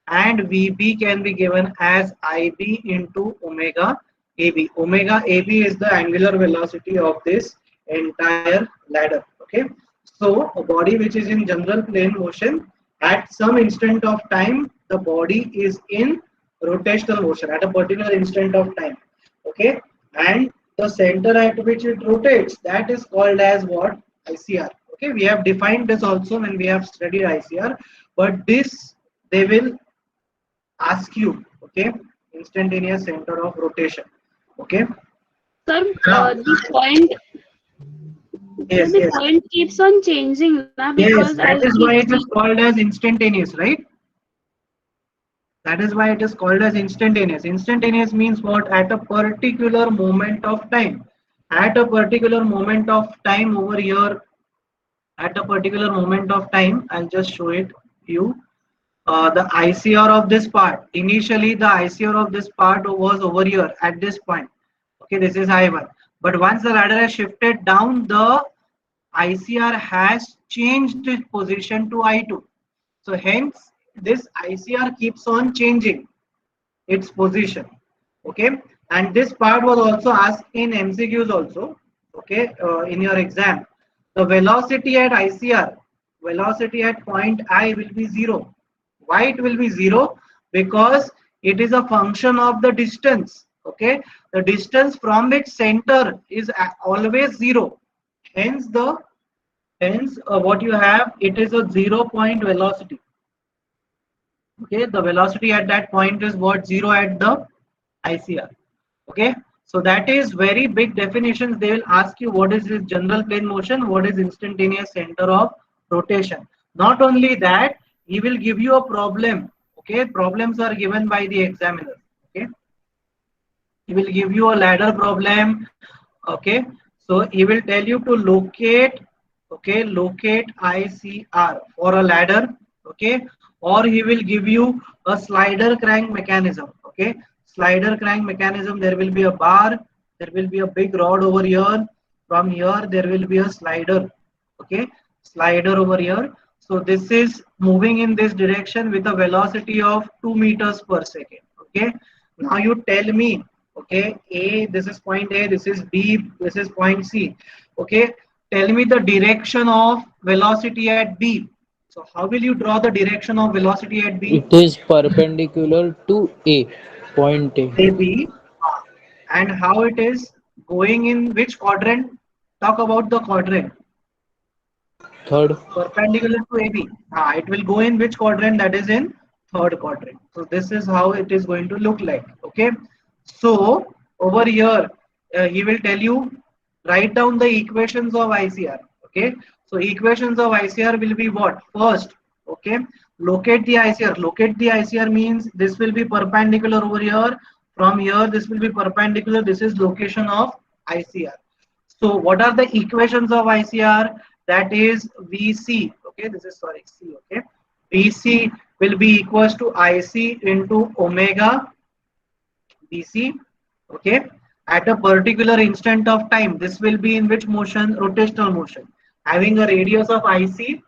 and VB can be given as IB into omega AB. Omega AB is the angular velocity of this entire ladder. Okay, so a body which is in general plane motion At some instant of time, the body is in rotational motion at a particular instant of time. Okay, and the center at which it rotates, that is called as what? ICR. Okay, we have defined this also when we have studied ICR, but this they will ask you. Okay, instantaneous center of rotation. Okay, Sir, now the point, yes, the yes, point keeps on changing, na, yes, because that as is we why it see, is called as instantaneous, right? That is why it is called as instantaneous. Instantaneous means what? At a particular moment of time. At a particular moment of time over here, at a particular moment of time, I'll just show it to you. The ICR of this part. Initially, the ICR of this part was over here at this point. Okay, this is I1. But once the ladder has shifted down, the ICR has changed its position to I2. So hence, this ICR keeps on changing its position. Okay, and this part was also asked in MCQs also. Okay, in your exam, the velocity at ICR, velocity at point I will be 0. Why it will be 0? Because it is a function of the distance. Okay, the distance from its center is always 0. Hence what you have, it is a 0-point velocity. Okay, the velocity at that point is what? 0 at the ICR. Okay, so that is very big definitions. They will ask you what is this general plane motion, what is instantaneous center of rotation. Not only that, he will give you a problem. Okay, problems are given by the examiner. Okay, he will give you a ladder problem. Okay, so he will tell you to locate, okay, locate ICR for a ladder. Okay, or he will give you a slider crank mechanism. Okay, slider crank mechanism, there will be a bar, there will be a big rod over here, from here there will be a slider. Okay, slider over here. So this is moving in this direction with a velocity of 2 meters per second. Okay, now you tell me, okay, A, this is point A, this is B, this is point C. Okay, tell me the direction of velocity at B. So how will you draw the direction of velocity at B? It is perpendicular to A, point A. AB, and how it is going in which quadrant? Talk about the quadrant. Third. Perpendicular to AB. It will go in which quadrant? That is in third quadrant. So this is how it is going to look like. Okay. So over here, he will tell you write down the equations of ICR. Okay. So equations of ICR will be what? First, okay, locate the ICR. Locate the ICR means this will be perpendicular over here. From here, this will be perpendicular. This is location of ICR. So what are the equations of ICR? That is VC. Okay, this is sorry C. Okay, VC will be equals to IC into omega BC. Okay, at a particular instant of time. This will be in which motion? Rotational motion. Having a radius of IC.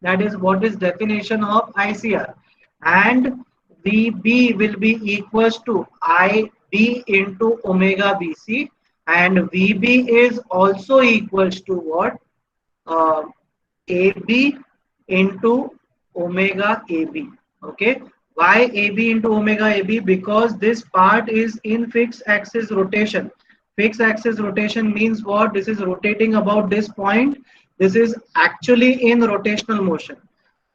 That is what is definition of ICR. And VB will be equals to IB into omega BC, and VB is also equals to what? AB into omega AB. Okay, why AB into omega AB? Because this part is in fixed axis rotation. Fixed axis rotation means what? This is rotating about this point. This is actually in rotational motion,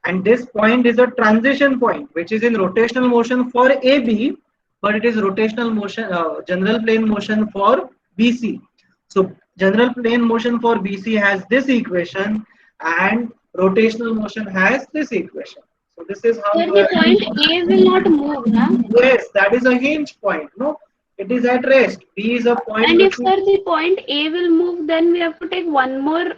and this point is a transition point which is in rotational motion for AB, but it is rotational motion, general plane motion for BC. So general plane motion for BC has this equation, and rotational motion has this equation. So this is how sir, you the have point A will not move, na? yes, that is a hinge point. No, it is at rest. B is a point And if which is sir the point A will move, then we have to take one more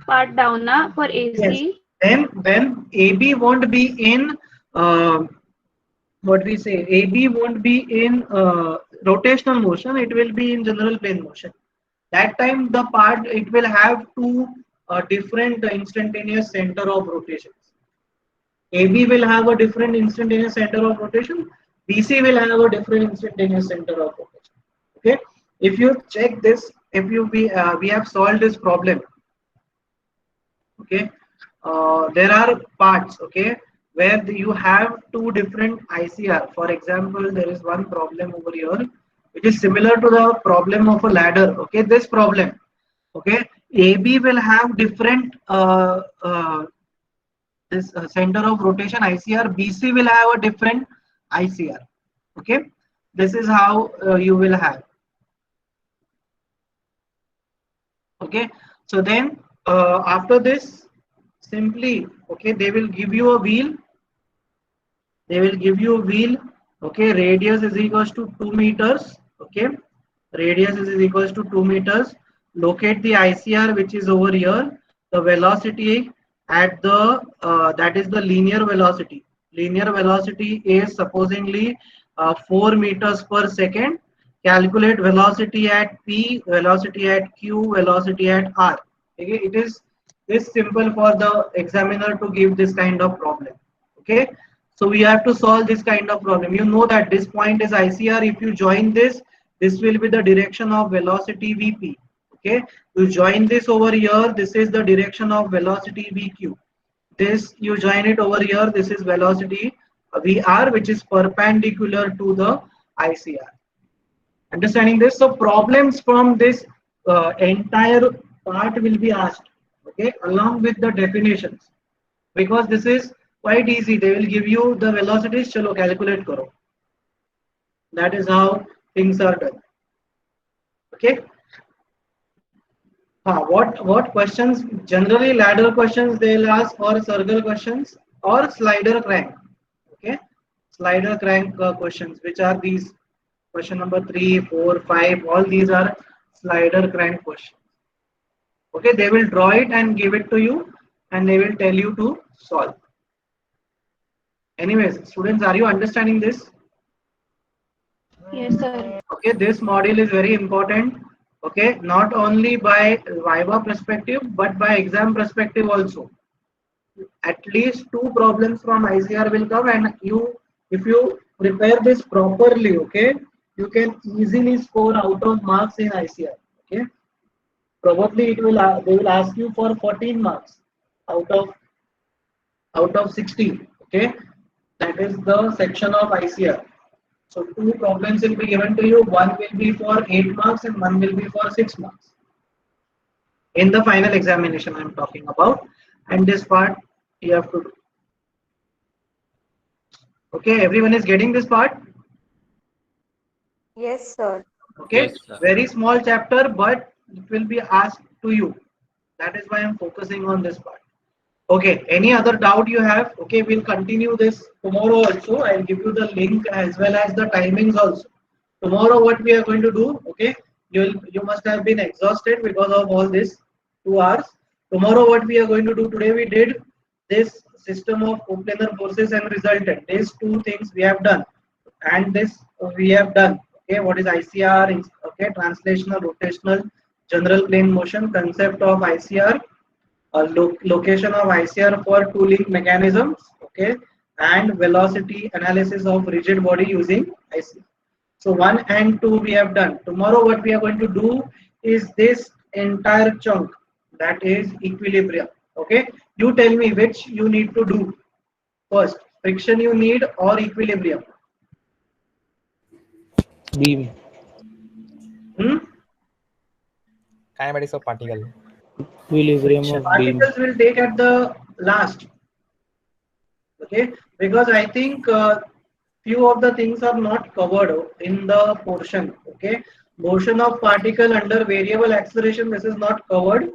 part down, na, for yes. AC. Then AB won't be in what we say, AB won't be in rotational motion, it will be in general plane motion. That time the part, it will have two different instantaneous center of rotations. AB will have a different instantaneous center of rotation, BC will have a different instantaneous center of rotation. Okay, if you check this, if you we have solved this problem. Okay, there are parts, okay, where you have two different ICR. For example, there is one problem over here which is similar to the problem of a ladder. Okay, this problem, okay, AB will have different this center of rotation ICR. BC will have a different ICR. Okay, this is how you will have. Okay, so then after this, simply, okay, they will give you a wheel. They will give you a wheel. Okay, radius is equals to 2 meters. Okay, radius is equals to 2 meters. Locate the ICR which is over here. The velocity at the that is the linear velocity. Linear velocity is supposedly 4 meters per second. Calculate velocity at P, velocity at Q, velocity at R. Okay, it is this simple for the examiner to give this kind of problem. Okay, so we have to solve this kind of problem. You know that this point is ICR. If you join this, this will be the direction of velocity Vp. Okay, you join this over here. This is the direction of velocity Vq. This you join it over here. This is velocity Vr, which is perpendicular to the ICR. Understanding this, so problems from this entire part will be asked, okay, along with the definitions, because this is quite easy. They will give you the velocities, chalo calculate karo. That is how things are done. Okay. What questions? Generally ladder questions they'll ask, or circle questions, or slider crank. Okay, slider crank questions, which are these. Question number 3, 4, 5, all these are slider crank questions. Okay, they will draw it and give it to you, and they will tell you to solve. Anyways, students, are you understanding this? Yes, sir. Okay, this module is very important. Okay, not only by Viva perspective, but by exam perspective also. At least 2 problems from ICR will come, and if you prepare this properly, okay, you can easily score out of marks in ICR. Okay, probably they will ask you for 14 marks out of 60. Okay, that is the section of ICR. So 2 problems will be given to you. One will be for 8 marks and one will be for 6 marks. In the final examination I am talking about, and this part you have to do. Okay, everyone is getting this part? Yes, sir. Okay, Yes, sir. very small chapter, but it will be asked to you. That is why I'm focusing on this part. Okay, any other doubt you have? Okay, we'll continue this tomorrow also. I'll give you the link as well as the timings also. Tomorrow what we are going to do, okay, you must have been exhausted because of all this 2 hours. Tomorrow what we are going to do, today we did this system of coplanar forces and resultant. These 2 things we have done, and this we have done. Okay, what is ICR? Okay, translational, rotational, general plane motion, concept of ICR, location of ICR for 2 link mechanisms, okay, and velocity analysis of rigid body using ICR. So 1 and 2 we have done. Tomorrow what we are going to do is this entire chunk, that is equilibrium. Okay, you tell me which you need to do first, friction you need or equilibrium? Beam. Kinematics of particle. Equilibrium of beam. Particles will take at the last. Okay, because I think few of the things are not covered in the portion. Okay, motion of particle under variable acceleration, this is not covered.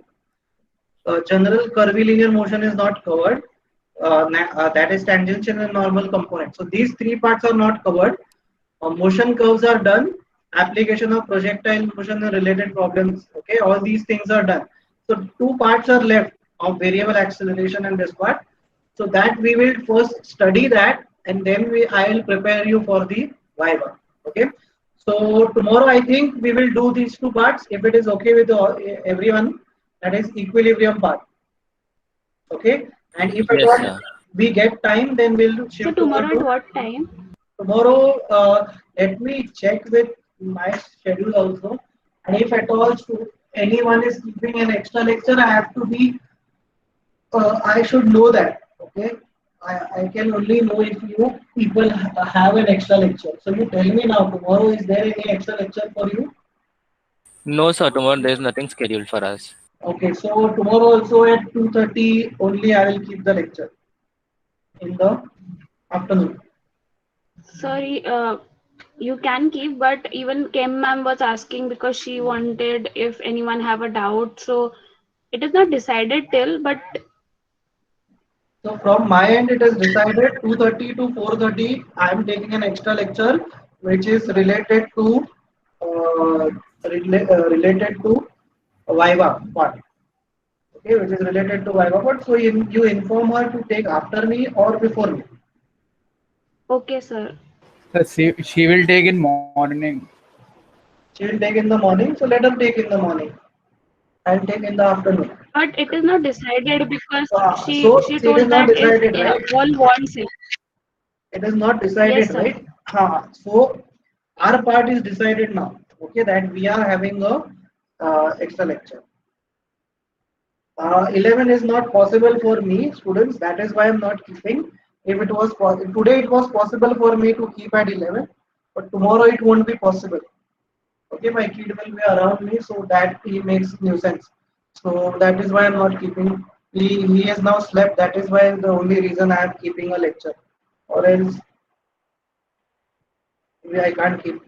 General curvilinear motion is not covered. That is tangential and normal component. So these 3 parts are not covered. Motion curves are done. Application of projectile motion and related problems. Okay, all these things are done. So 2 parts are left of variable acceleration and this part. So that we will first study that, and then I will prepare you for the Viva. Okay. So tomorrow I think we will do these 2 parts if it is okay with everyone. That is equilibrium part. Okay. And if at all we get time, then we'll shift. So tomorrow at what time? Tomorrow, let me check with my schedule also. And if at all anyone is keeping an extra lecture, I have to be I should know that. Okay, I can only know if you people have an extra lecture. So you tell me now. Tomorrow is there any extra lecture for you? No, sir. Tomorrow there is nothing scheduled for us. Okay, so tomorrow also at 2:30 only I will keep the lecture in the afternoon. Sorry, you can keep, but even Kim ma'am was asking because she wanted if anyone have a doubt. So it is not decided till, but So from my end, it is decided 2:30 to 4:30. I am taking an extra lecture which is related to uh, related to Viva part. Okay, which is related to Viva part. So you inform her to take after me or before me. okay, sir. She will take in morning. She will take in the morning. So let her take in the morning. I'll take in the afternoon. But it is not decided because So she it is told not that if decided, right? all wants it. It is not Yes, decided, sir. right? So our part is decided now. Okay, that we are having a extra lecture. 11 is not possible for me, students. That is why I'm not keeping. If it was today, it was possible for me to keep at 11, but tomorrow it won't be possible. Okay, my kid will be around me, so that he makes nuisance. So that is why I'm not keeping. He has now slept. That is why the only reason I am keeping a lecture, or else I can't keep.